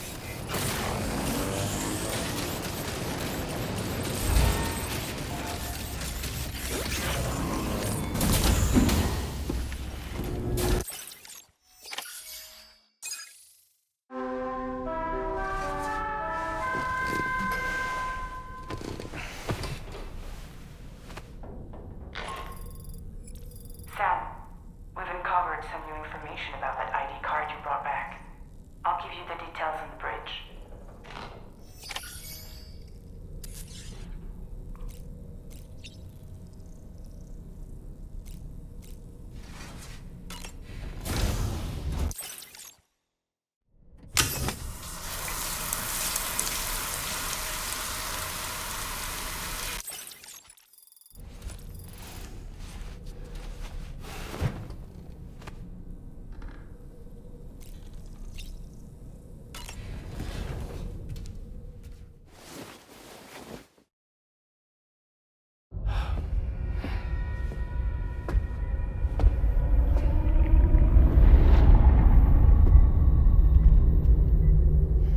Sam, we've uncovered some new information about that ID card you brought back. I'll give you the details on the bridge.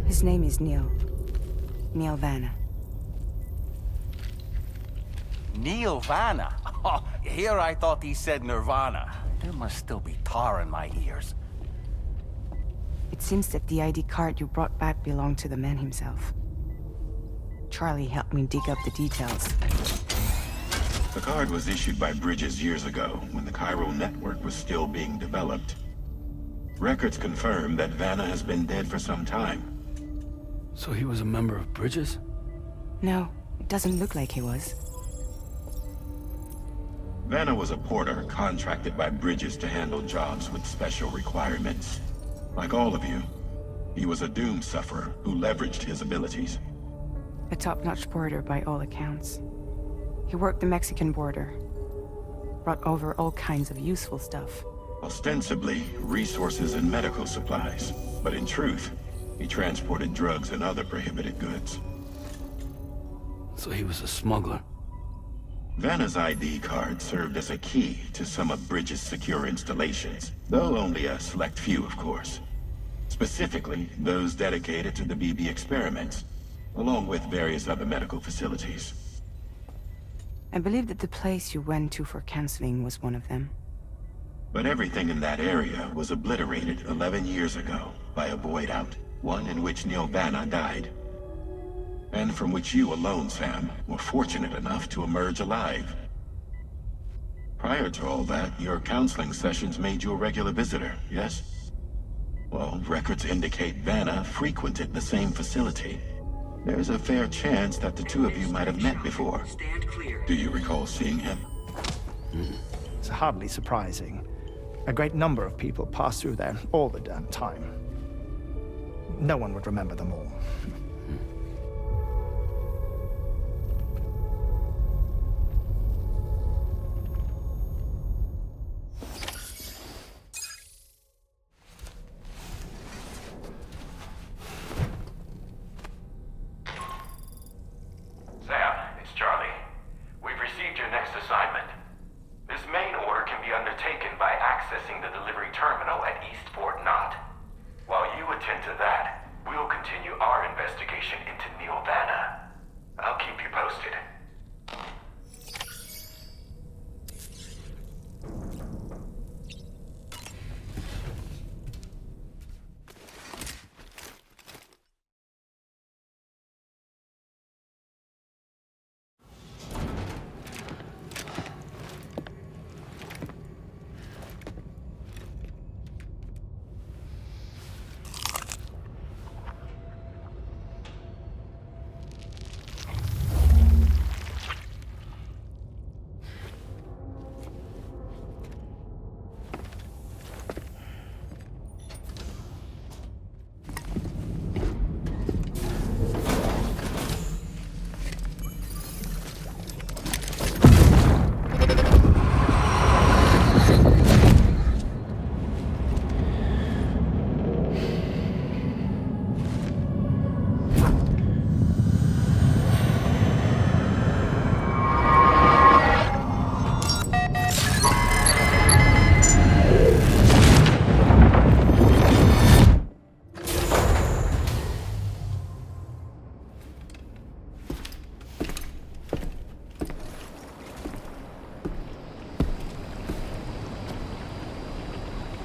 His name is Neil. Neil Vanna. Neil Vanna? Oh, here I thought he said Nirvana. There must still be tar in my ears. It seems that the ID card you brought back belonged to the man himself. Charlie helped me dig up the details. The card was issued by Bridges years ago, when the chiral network was still being developed. Records confirm that Vanna has been dead for some time. So he was a member of Bridges? No, it doesn't look like he was. Vanna was a porter contracted by Bridges to handle jobs with special requirements. Like all of you, he was a doom sufferer who leveraged his abilities. A top-notch porter by all accounts. He worked the Mexican border. Brought over all kinds of useful stuff. Ostensibly, resources and medical supplies. But in truth, he transported drugs and other prohibited goods. So he was a smuggler. Vanna's ID card served as a key to some of Bridges' secure installations, though only a select few, of course. Specifically, those dedicated to the BB experiments, along with various other medical facilities. I believe that the place you went to for counseling was one of them. But everything in that area was obliterated 11 years ago by a void out, one in which Neil Vanna died. And from which you alone, Sam, were fortunate enough to emerge alive. Prior to all that, your counseling sessions made you a regular visitor, yes? Well, records indicate Vanna frequented the same facility. There's a fair chance that the two of you might have met before. Do you recall seeing him? It's hardly surprising. A great number of people pass through there all the damn time. No one would remember them all. Sam,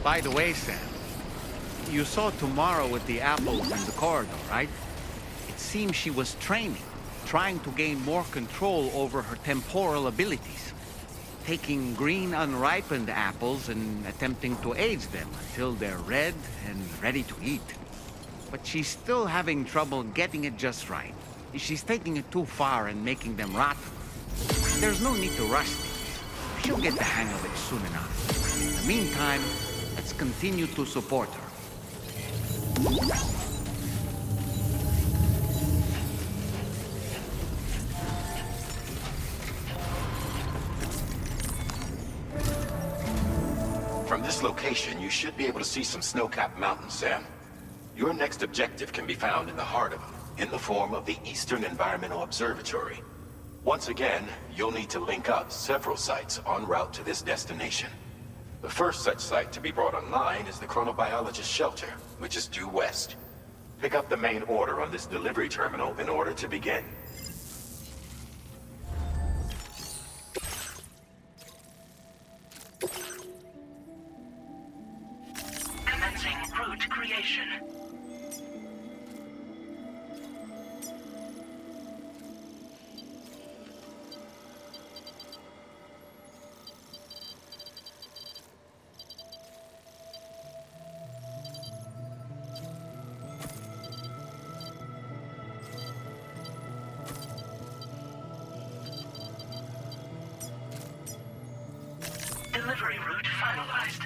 By the way, Sam, you saw Tomorrow with the apples in the corridor, right? It seems she was training, trying to gain more control over her temporal abilities. Taking green unripened apples and attempting to age them until they're red and ready to eat. But she's still having trouble getting it just right. She's taking it too far and making them rotten. There's no need to rush things. She'll get the hang of it soon enough. In the meantime, let's continue to support her. From this location, you should be able to see some snow-capped mountains, Sam. Your next objective can be found in the heart of them, in the form of the Eastern Environmental Observatory. Once again, you'll need to link up several sites en route to this destination. The first such site to be brought online is the Chronobiologist Shelter, which is due west. Pick up the main order on this delivery terminal in order to begin. Commencing route creation. Delivery route finalized.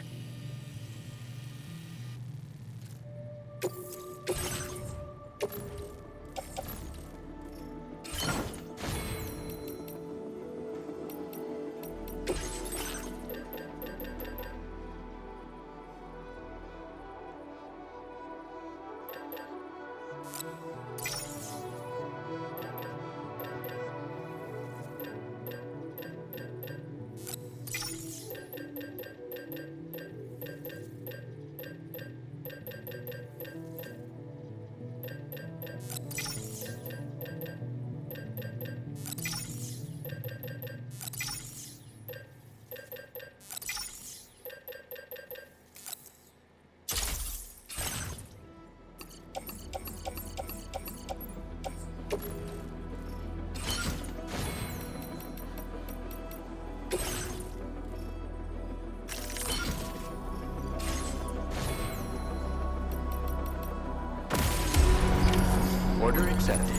Order accepted.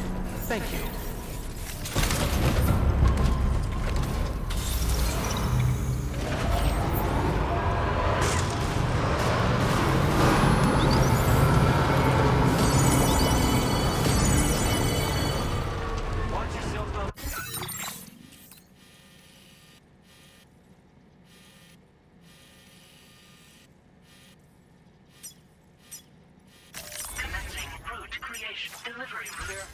Thank you. Commencing route creation. Delivery route.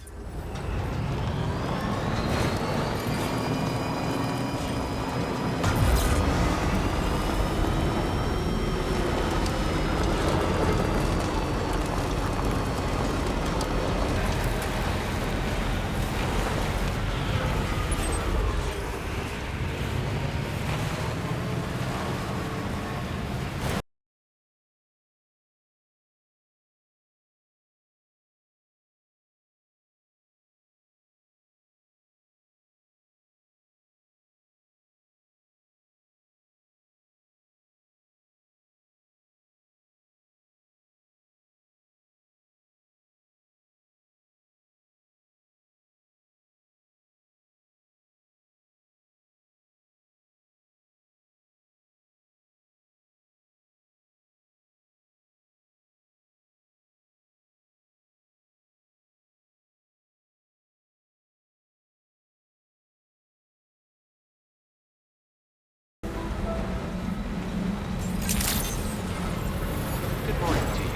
Good morning to you.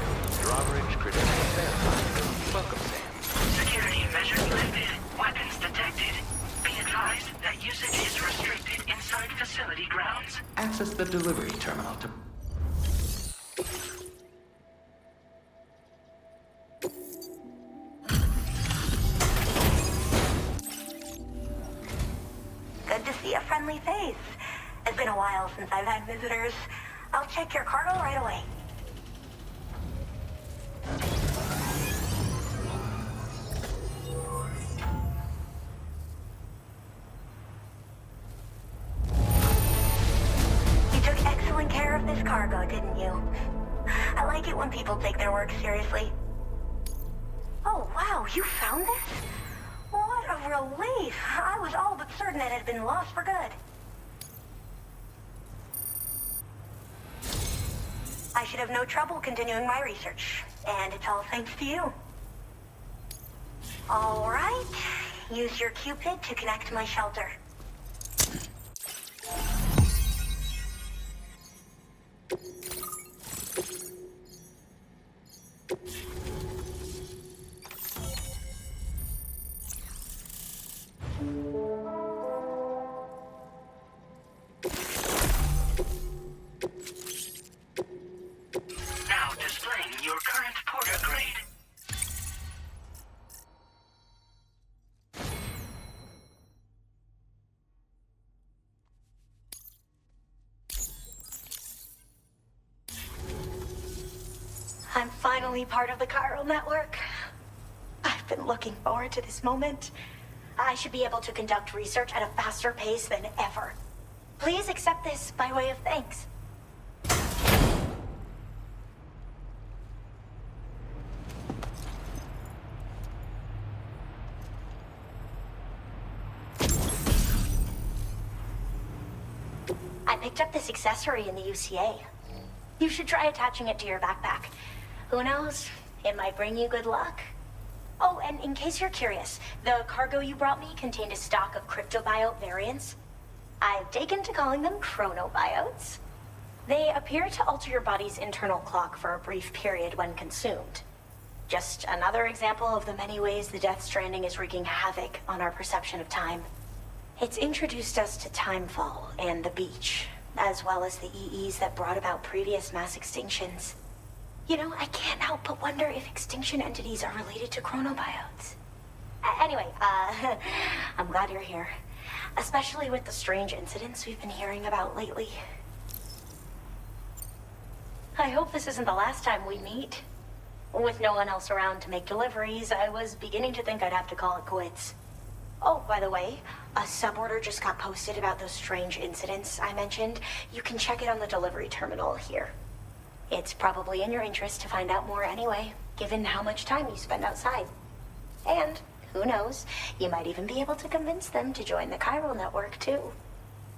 Drawbridge credentials verified. Welcome, Sam. Security measures lifted. Weapons detected. Be advised that usage is restricted inside facility grounds. Access the delivery terminal to... Good to see a friendly face. It's been a while since I've had visitors. I'll I'll check your cargo right away. You took excellent care of this cargo, didn't you? I like it when people take their work seriously. Oh, wow, you found this? What a relief. I was all but certain it had been lost for good. I should have no trouble continuing my research, and it's all thanks to you. All right, use your Cupid to connect to my shelter. Now displaying your current porter grade. I'm finally part of the chiral network. I've been looking forward to this moment. I should be able to conduct research at a faster pace than ever. Please accept this by way of thanks. I picked up this accessory in the UCA. You should try attaching it to your backpack. Who knows? It might bring you good luck. Oh, and in case you're curious, the cargo you brought me contained a stock of cryptobiote variants. I've taken to calling them chronobiotes. They appear to alter your body's internal clock for a brief period when consumed. Just another example of the many ways the Death Stranding is wreaking havoc on our perception of time. It's introduced us to Timefall and the beach, as well as the EEs that brought about previous mass extinctions. You know, I can't help but wonder if extinction entities are related to chronobiotes. Anyway, I'm glad you're here. Especially with the strange incidents we've been hearing about lately. I hope this isn't the last time we meet. With no one else around to make deliveries, I was beginning to think I'd have to call it quits. Oh, by the way, a suborder just got posted about those strange incidents I mentioned. You can check it on the delivery terminal here. It's probably in your interest to find out more anyway, given how much time you spend outside. And, who knows, you might even be able to convince them to join the chiral network, too.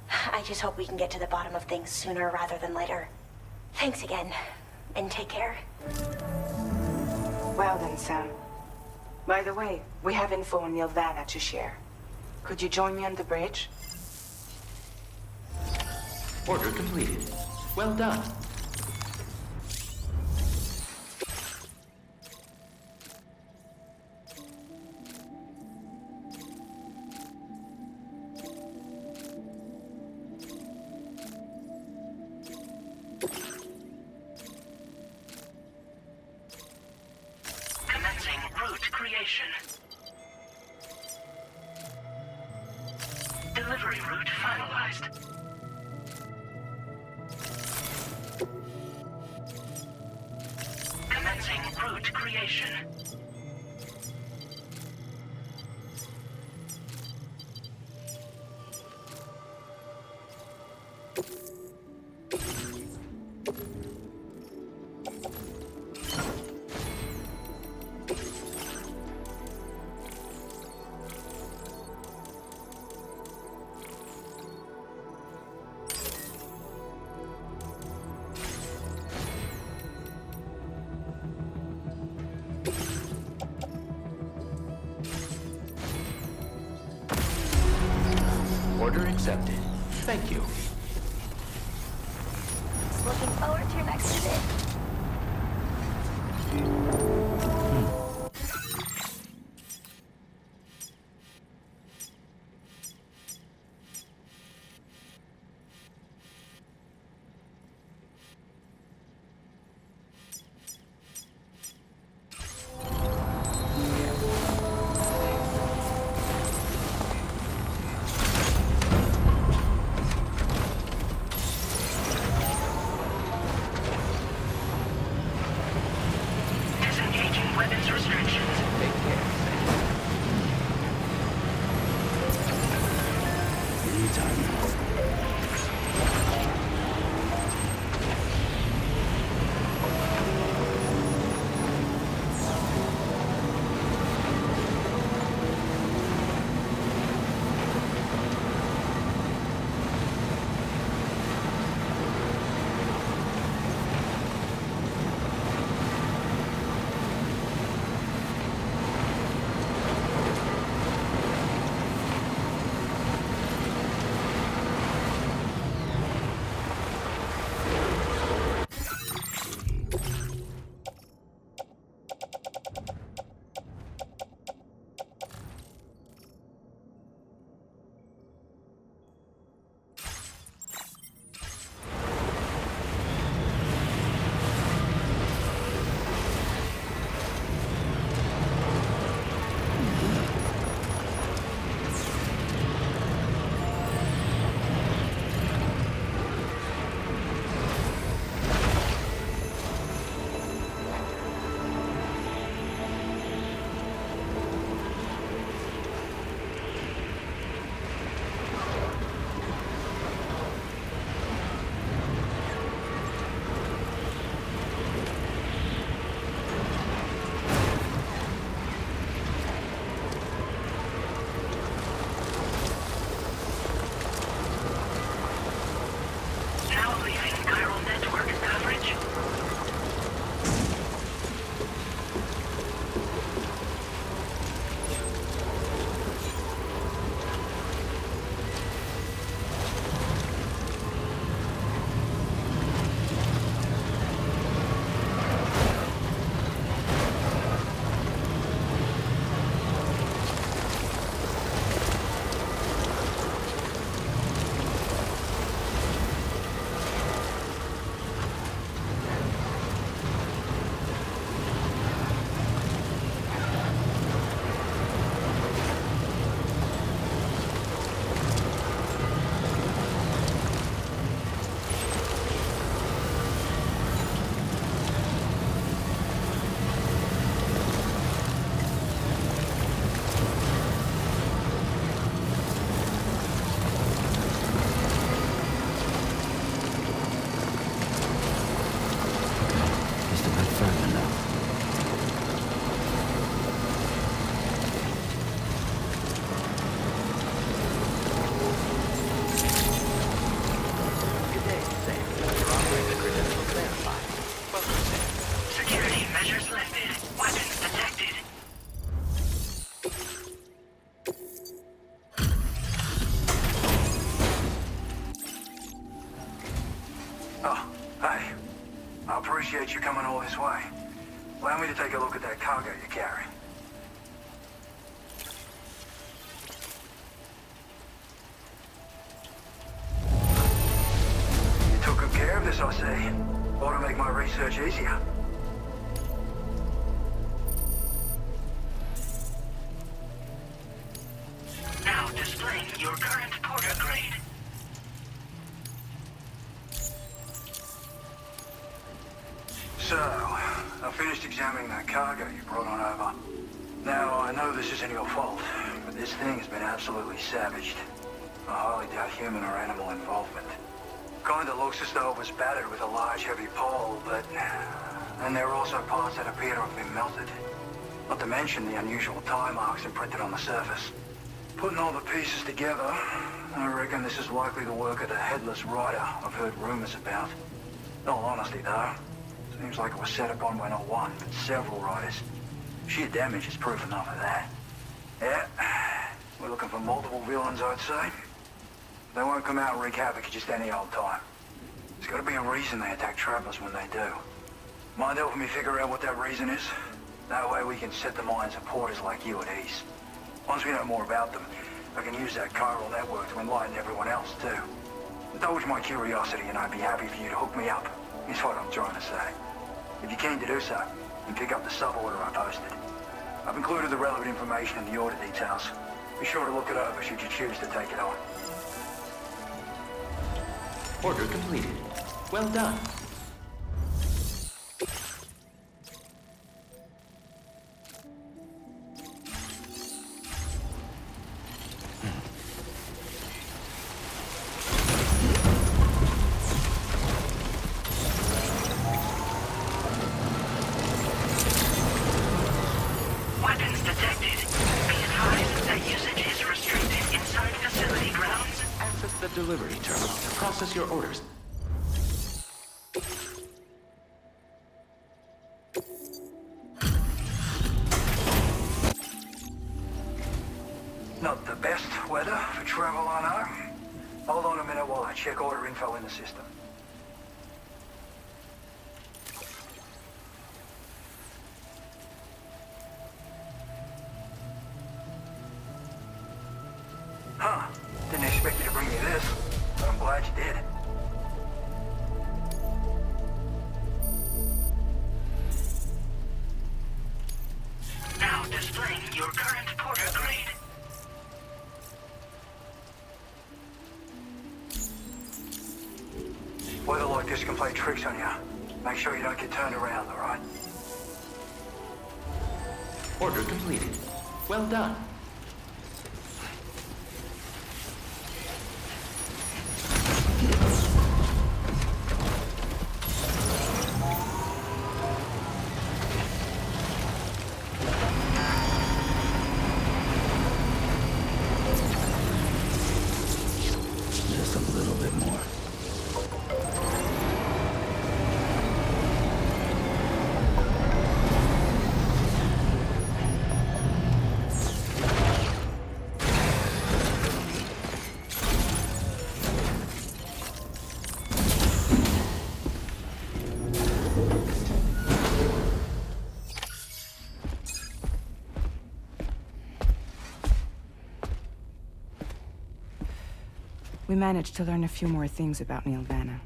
I just hope we can get to the bottom of things sooner rather than later. Thanks again, and take care. Well then, Sam. By the way, we have info on Nilvana to share. Could you join me on the bridge? Order completed. Well done. Commencing route creation. Delivery route finalized. Commencing route creation. Order accepted. Thank you. Looking forward to your next visit. restrictions. Take care, Sam. Anytime. Now leaving chiral network coverage. Just about further now. Good day, Sam. Your operator credentials verified. Welcome, Sam. Security measures lifted. Weapons detected. Oh, hey. I appreciate you coming all this way. Allow me to take a look at that cargo you carry. You took good care of this, I see. Ought to make my research easier. Now displaying your current porter grade. So, I finished examining that cargo you brought on over. Now, I know this isn't your fault, but this thing has been absolutely savaged. I highly doubt human or animal involvement. Kinda looks as though it was battered with a large heavy pole, but... And there are also parts that appear to have been melted. Not to mention the unusual tie marks imprinted on the surface. Putting all the pieces together, I reckon this is likely the work of the Headless Rider I've heard rumors about. In all honesty, though, seems like it was set upon by not one, but several riders. Sheer damage is proof enough of that. Yeah, we're looking for multiple villains, I'd say. They won't come out and wreak havoc at just any old time. There's gotta be a reason they attack travelers when they do. Mind helping me figure out what that reason is? That way we can set the minds of porters like you at ease. Once we know more about them, I can use that chiral network to enlighten everyone else, too. Indulge my curiosity and I'd be happy for you to hook me up, is what I'm trying to say. If you're keen to do so, you can pick up the sub-order I posted. I've included the relevant information in the order details. Be sure to look it over should you choose to take it on. Order completed. Well done. delivery terminal to process your orders. Not the best weather for travel, I know. Hold on a minute while I check order info in the system. Huh. Didn't expect you to bring me this, but I'm glad you did. Now displaying your current porter grade. Weather like this can play tricks on you. Make sure you don't get turned around, all right? Order completed. Well done. Just a little bit more. We managed to learn a few more things about Neil Vanna.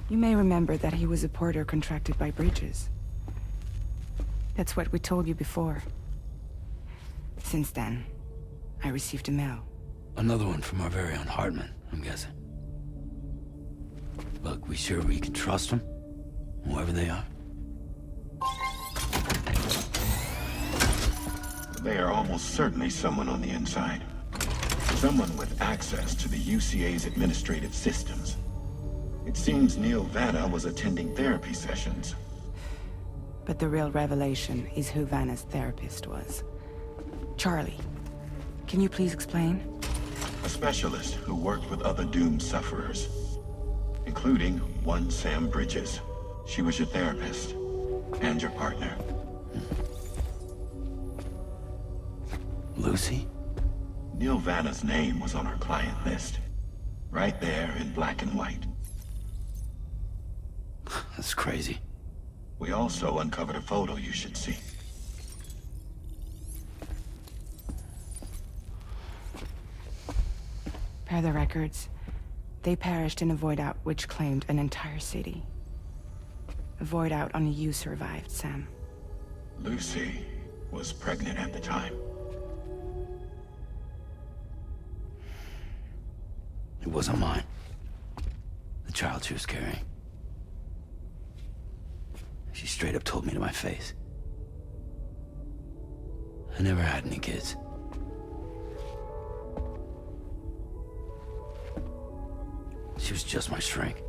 You may remember that he was a porter contracted by Bridges. That's what we told you before. Since then, I received a mail. Another one from our very own Hartman, I'm guessing. Look, we sure we can trust them? Whoever they are? They are almost certainly someone on the inside. Someone with access to the UCA's administrative systems. It seems Neil Vanna was attending therapy sessions. But the real revelation is who Vanna's therapist was. Charlie, can you please explain? A specialist who worked with other doomed sufferers, including one Sam Bridges. She was your therapist and your partner. Lucy? Neil Vanna's name was on her client list. Right there in black and white. That's crazy. We also uncovered a photo you should see. Per the records, they perished in a void out which claimed an entire city. A void out only you survived, Sam. Lucy was pregnant at the time. It wasn't mine. The child she was carrying. She straight up told me to my face. I never had any kids. She was just my shrink,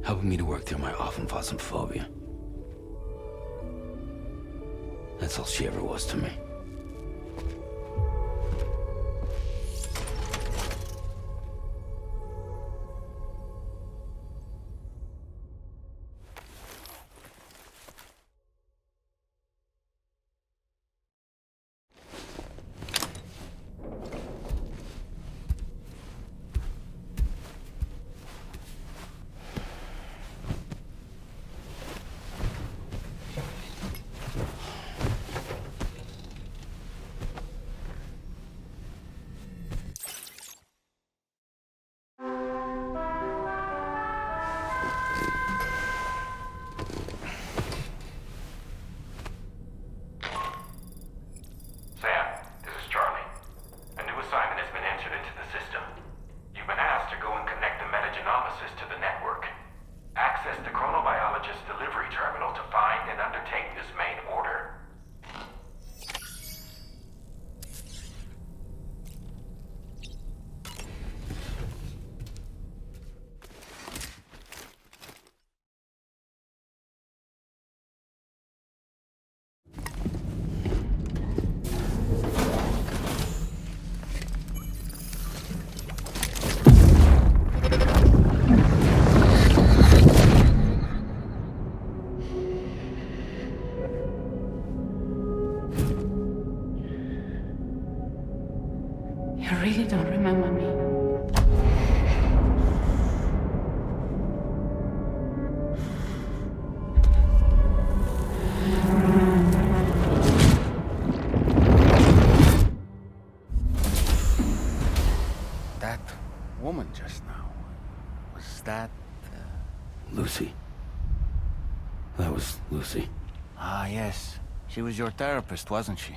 helping me to work through my often phobia. That's all she ever was to me. woman just now. Was that... Lucy. That was Lucy. Ah, yes. She was your therapist, wasn't she?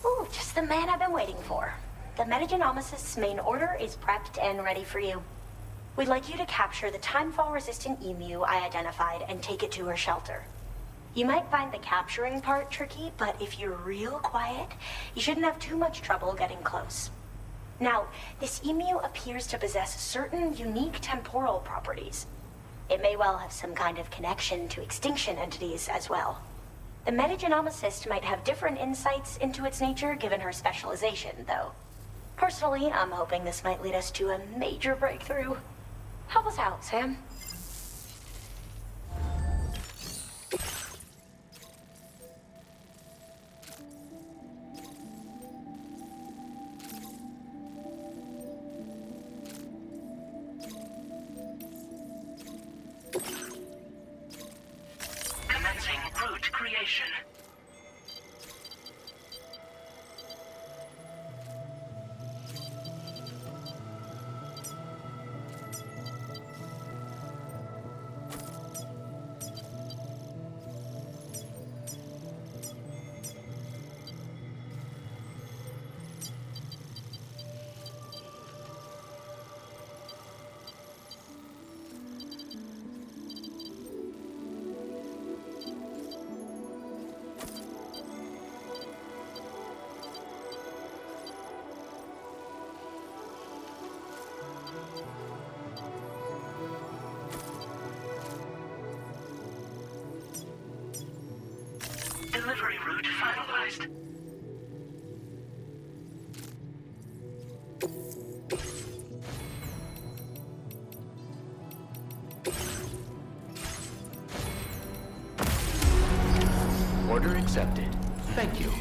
Ooh, just the man I've been waiting for. The Metagenomicist's main order is prepped and ready for you. We'd like you to capture the timefall-resistant emu I identified and take it to her shelter. You might find the capturing part tricky, but if you're real quiet, you shouldn't have too much trouble getting close. Now, this emu appears to possess certain unique temporal properties. It may well have some kind of connection to extinction entities as well. The Metagenomicist might have different insights into its nature given her specialization, though. Personally, I'm hoping this might lead us to a major breakthrough. Help us out, Sam. Commencing route creation. Delivery route finalized. Order accepted. Thank you.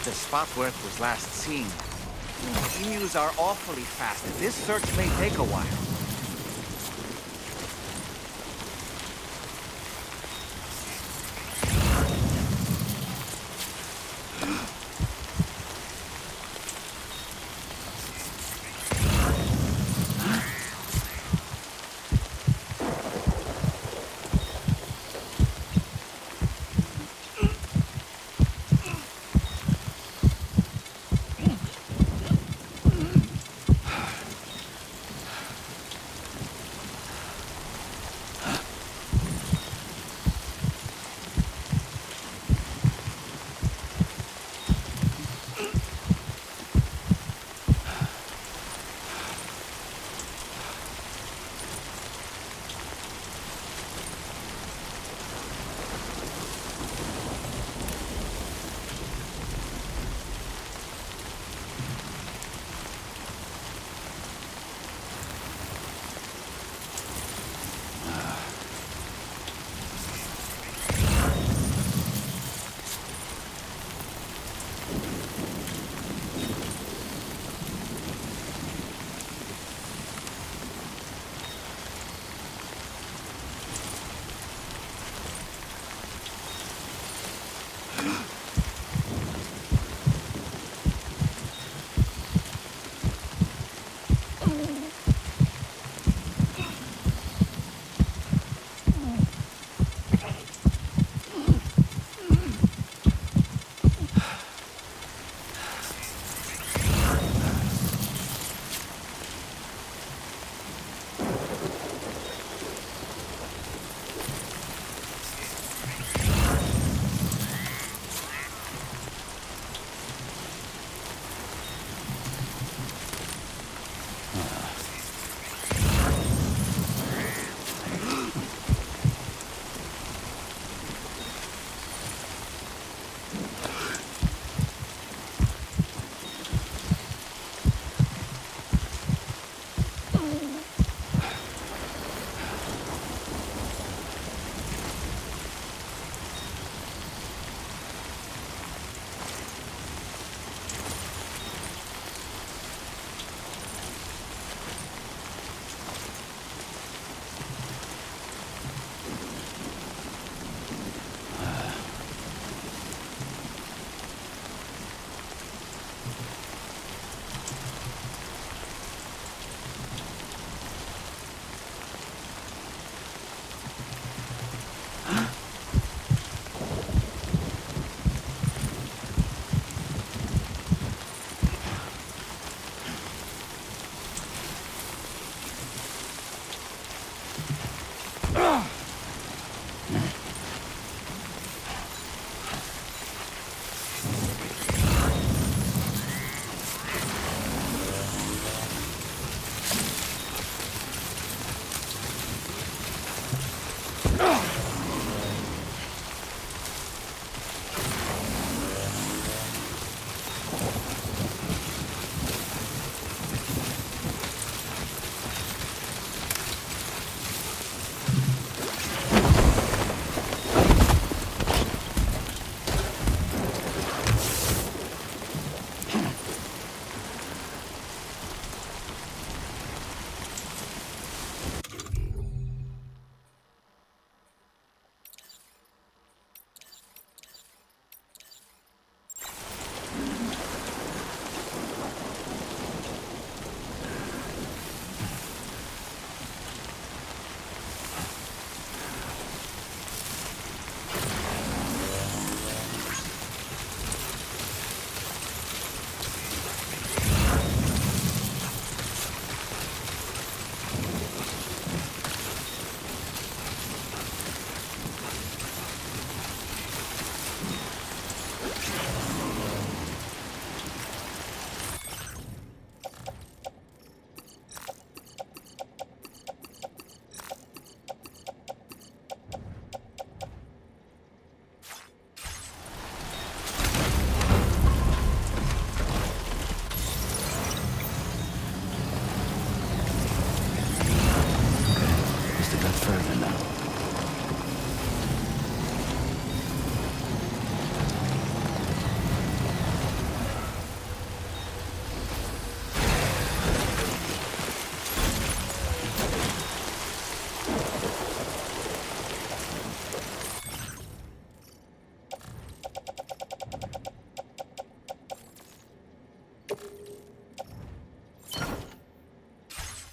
The spot where it was last seen. Emus are awfully fast. This search may take a while.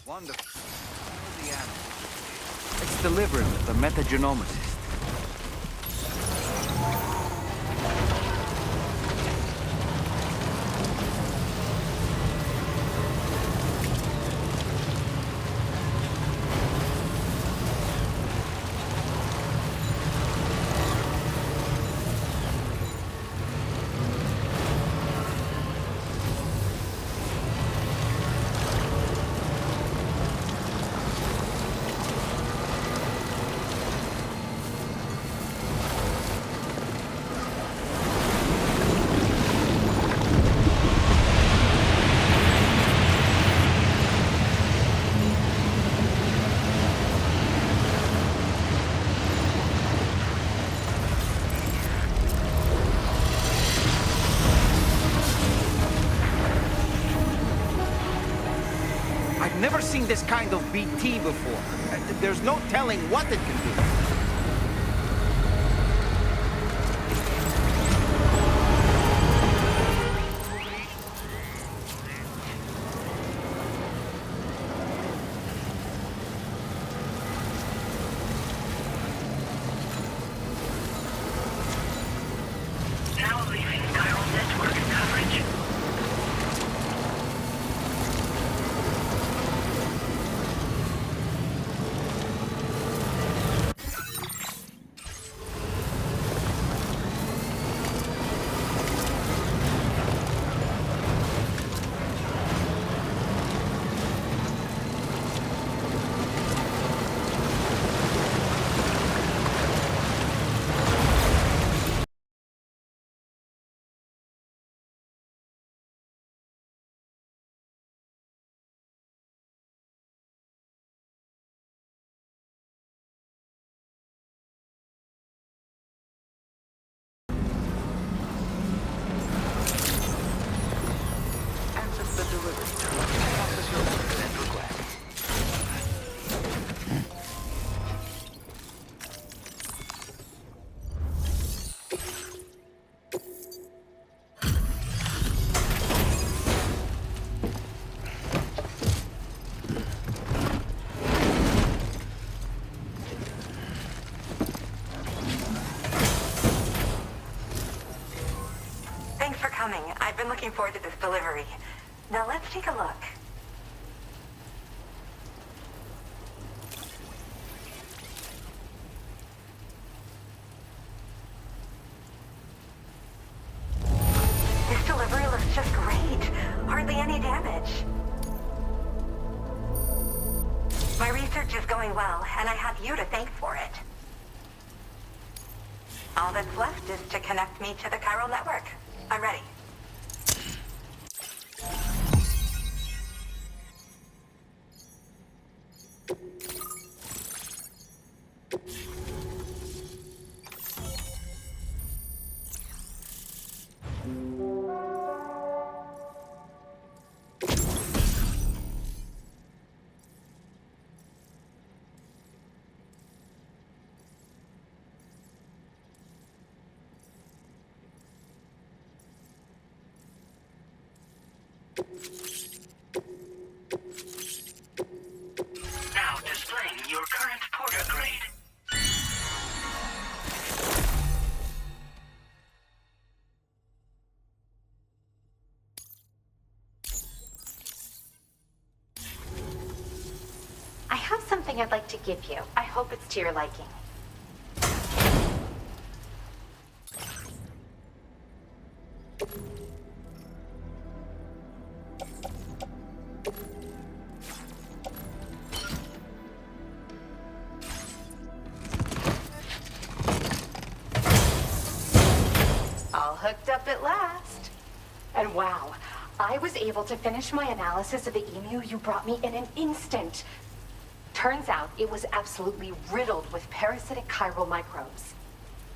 Wonderful. It's delivered with the metagenomicist. Never seen this kind of BT before. There's no telling what it can do. Now leaving chiral network coverage. The delivery terminal. Process your orders and requests. Thanks for coming. I've been looking forward to this delivery. Now let's take a look. All that's left is to connect me to the chiral network. I'm ready. Now displaying your current porter grade. I have something I'd like to give you. I hope it's to your liking. All hooked up at last. And wow, I was able to finish my analysis of the emu you brought me in an instant. Turns out it was absolutely riddled with parasitic chiral microbes.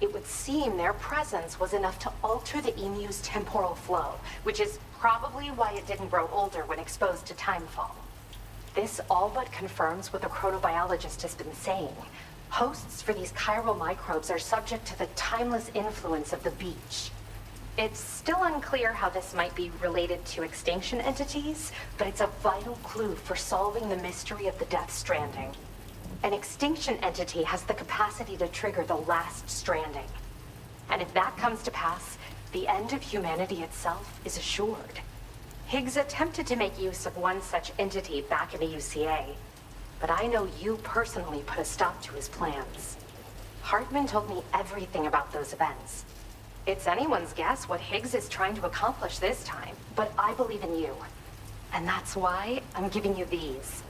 It would seem their presence was enough to alter the emu's temporal flow, which is probably why it didn't grow older when exposed to timefall. This all but confirms what the chronobiologist has been saying. Hosts for these chiral microbes are subject to the timeless influence of the beach. It's still unclear how this might be related to extinction entities, but it's a vital clue for solving the mystery of the Death Stranding. An extinction entity has the capacity to trigger the last stranding. And if that comes to pass, the end of humanity itself is assured. Higgs attempted to make use of one such entity back in the UCA, but I know you personally put a stop to his plans. Hartman told me everything about those events. It's anyone's guess what Higgs is trying to accomplish this time, but I believe in you. And that's why I'm giving you these.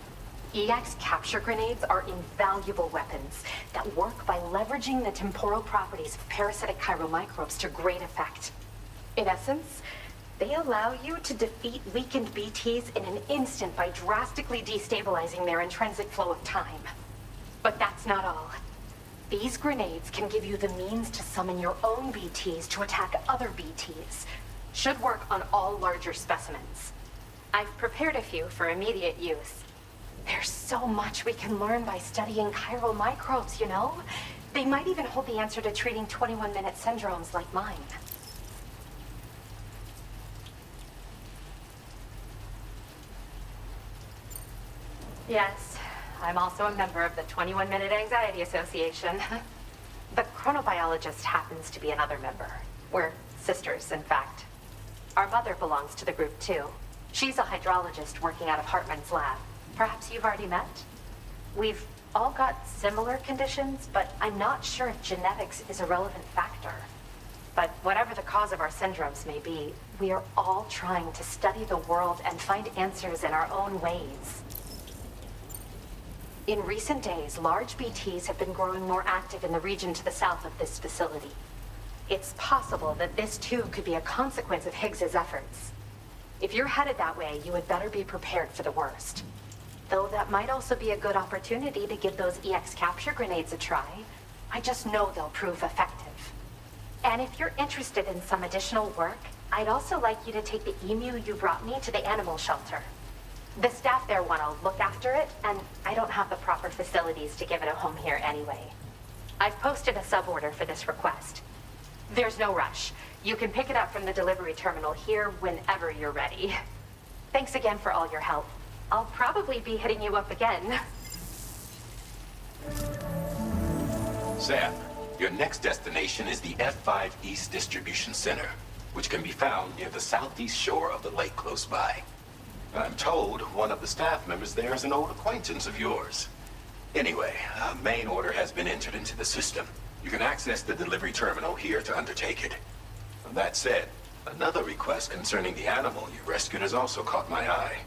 EX capture grenades are invaluable weapons that work by leveraging the temporal properties of parasitic chiral microbes to great effect. In essence, they allow you to defeat weakened BTs in an instant by drastically destabilizing their intrinsic flow of time. But that's not all. These grenades can give you the means to summon your own BTs to attack other BTs. Should work on all larger specimens. I've prepared a few for immediate use. There's so much we can learn by studying chiral microbes, you know? They might even hold the answer to treating 21-minute syndromes like mine. Yes, I'm also a member of the 21-Minute Anxiety Association. The chronobiologist happens to be another member. We're sisters, in fact. Our mother belongs to the group, too. She's a hydrologist working out of Hartman's lab. Perhaps you've already met? We've all got similar conditions, but I'm not sure if genetics is a relevant factor. But whatever the cause of our syndromes may be, we are all trying to study the world and find answers in our own ways. In recent days, large BTs have been growing more active in the region to the south of this facility. It's possible that this too could be a consequence of Higgs's efforts. If you're headed that way, you had better be prepared for the worst. Though that might also be a good opportunity to give those EX capture grenades a try. I just know they'll prove effective. And if you're interested in some additional work, I'd also like you to take the emu you brought me to the animal shelter. The staff there want to look after it, and I don't have the proper facilities to give it a home here anyway. I've posted a suborder for this request. There's no rush. You can pick it up from the delivery terminal here whenever you're ready. Thanks again for all your help. I'll probably be hitting you up again. Sam, your next destination is the F5 East Distribution Center, which can be found near the southeast shore of the lake close by. I'm told one of the staff members there is an old acquaintance of yours. Anyway, a main order has been entered into the system. You can access the delivery terminal here to undertake it. That said, another request concerning the animal you rescued has also caught my eye.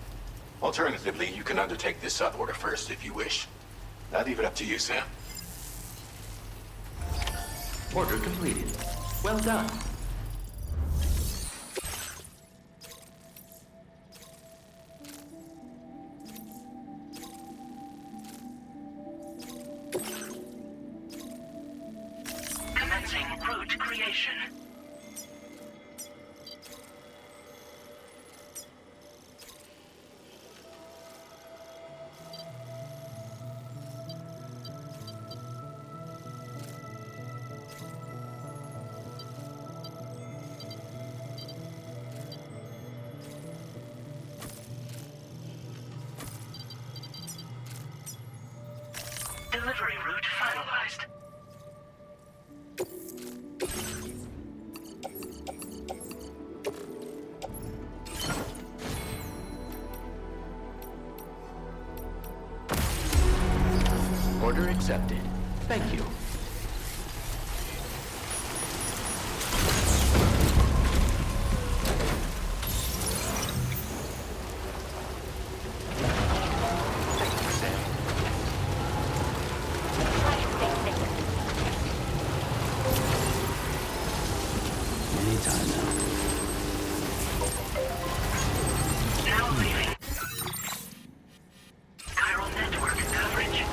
Alternatively, you can undertake this suborder first if you wish. I'll leave it up to you, Sam. Order completed. Well done. Commencing route creation. Delivery route finalized. Order accepted. Thank you. Anytime now. Now leaving. Chiral network coverage.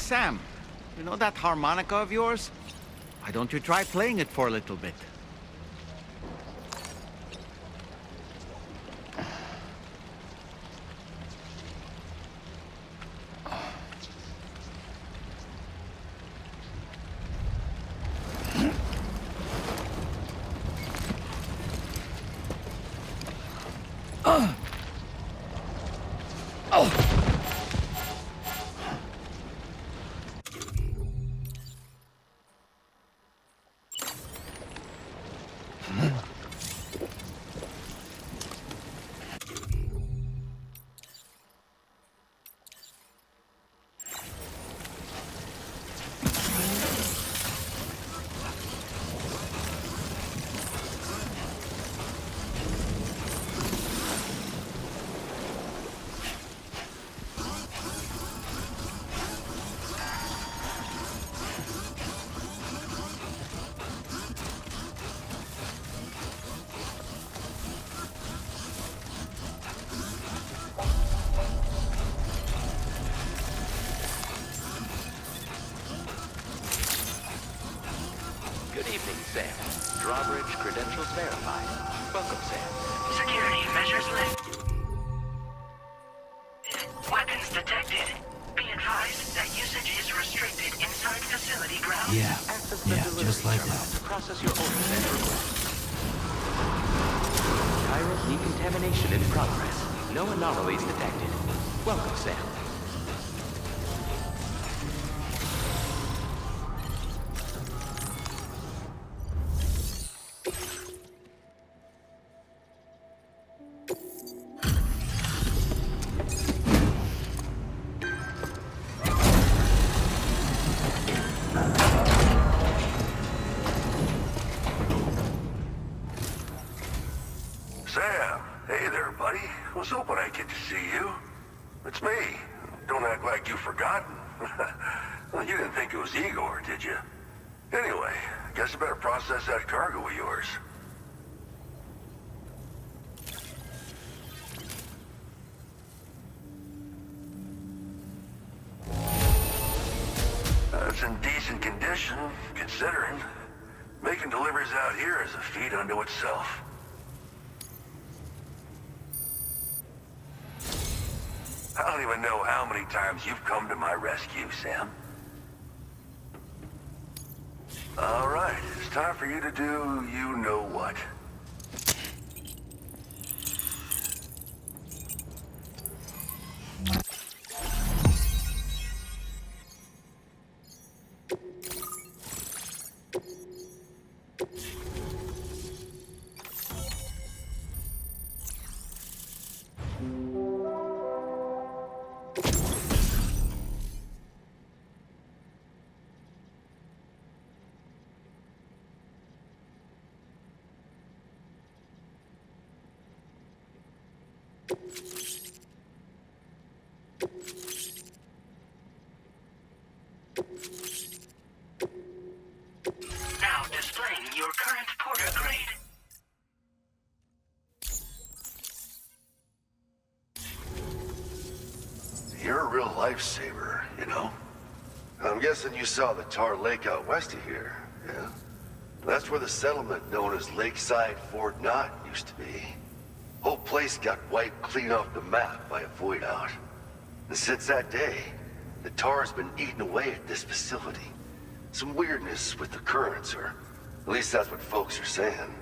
Sam, you know that harmonica of yours? Why don't you try playing it for a little bit? Good evening, Sam. Drawbridge credentials verified. Welcome, Sam. Security measures lifted. Weapons detected. Be advised that usage is restricted inside facility grounds. Yeah, just like that. To process your orders and requests. Chiral decontamination in progress. No anomalies detected. Welcome, Sam. Sam, hey there, buddy. Was hoping I'd get to see you. It's me. Don't act like you've forgotten. Well, you didn't think it was Igor, did you? Anyway, guess I better process that cargo of yours. It's in decent condition, considering. Making deliveries out here is a feat unto itself. I don't even know how many times you've come to my rescue, Sam. All right, it's time for you to do you-know-what. Now displaying your current porter grade. You're a real lifesaver, you know? I'm guessing you saw the tar lake out west of here, yeah? That's where the settlement known as Lakeside Fort Knott used to be. Whole place got wiped clean off the map by a void out. And since that day, the tar's been eating away at this facility. Some weirdness with the currents, or at least that's what folks are saying.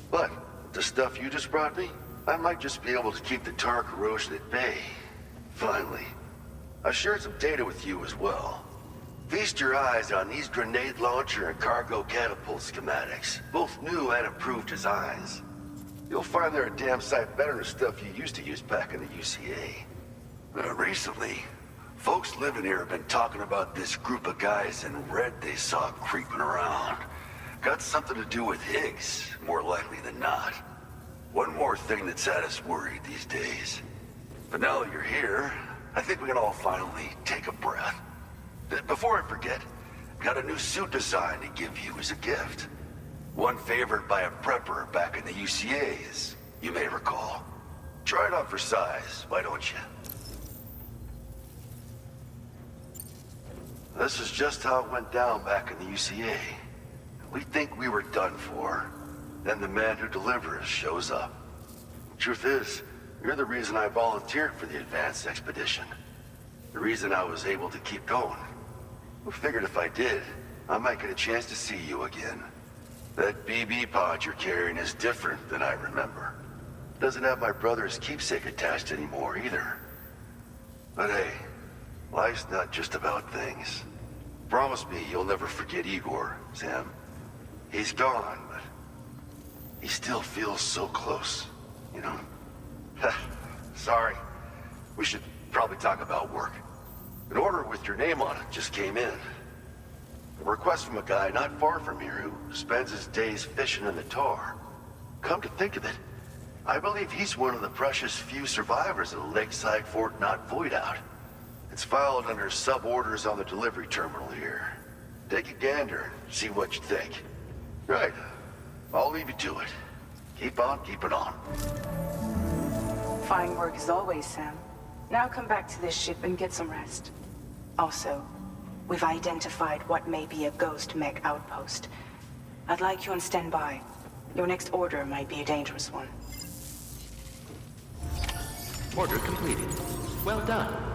But the stuff you just brought me, I might just be able to keep the tar corrosion at bay. Finally. I shared some data with you as well. Feast your eyes on these grenade launcher and cargo catapult schematics, both new and improved designs. You'll find they're a damn sight better than stuff you used to use back in the UCA. Recently, folks living here have been talking about this group of guys in red they saw creeping around. Got something to do with Higgs, more likely than not. One more thing that's had us worried these days. But now that you're here, I think we can all finally take a breath. Before I forget, got a new suit design to give you as a gift. One favored by a prepper back in the UCAs, you may recall. Try it on for size, why don't you? This is just how it went down back in the UCA. We think we were done for. Then the man who delivers shows up. Truth is, you're the reason I volunteered for the advanced expedition. The reason I was able to keep going. I figured if I did, I might get a chance to see you again. That BB pod you're carrying is different than I remember. Doesn't have my brother's keepsake attached anymore either. But hey, life's not just about things. Promise me you'll never forget Igor, Sam. He's gone, but he still feels so close, you know? Sorry. We should probably talk about work. An order with your name on it just came in. A request from a guy not far from here who spends his days fishing in the tar. Come to think of it, I believe he's one of the precious few survivors of the Lakeside Fort Knott Void Out. It's filed under sub-orders on the delivery terminal here. Take a gander, see what you think. Right. I'll leave you to it. Keep on keeping on. Fine work as always, Sam. Now come back to this ship and get some rest. Also, we've identified what may be a ghost mech outpost. I'd like you on standby. Your next order might be a dangerous one. Order completed. Well done.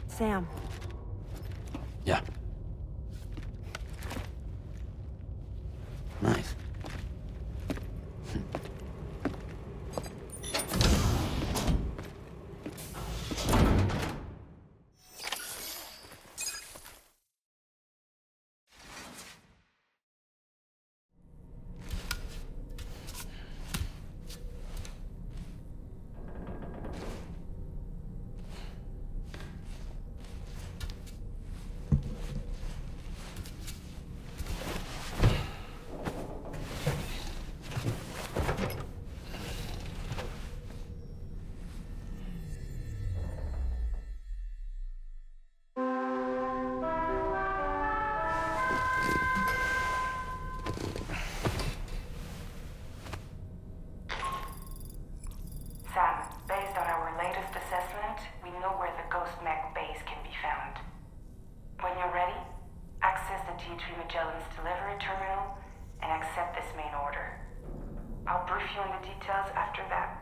Sam. Yeah. Nice. Sam, based on our latest assessment, we know where the Ghost Mech base can be found. When you're ready, access the T3 Magellan's delivery terminal and accept this main order. I'll brief you on the details after that.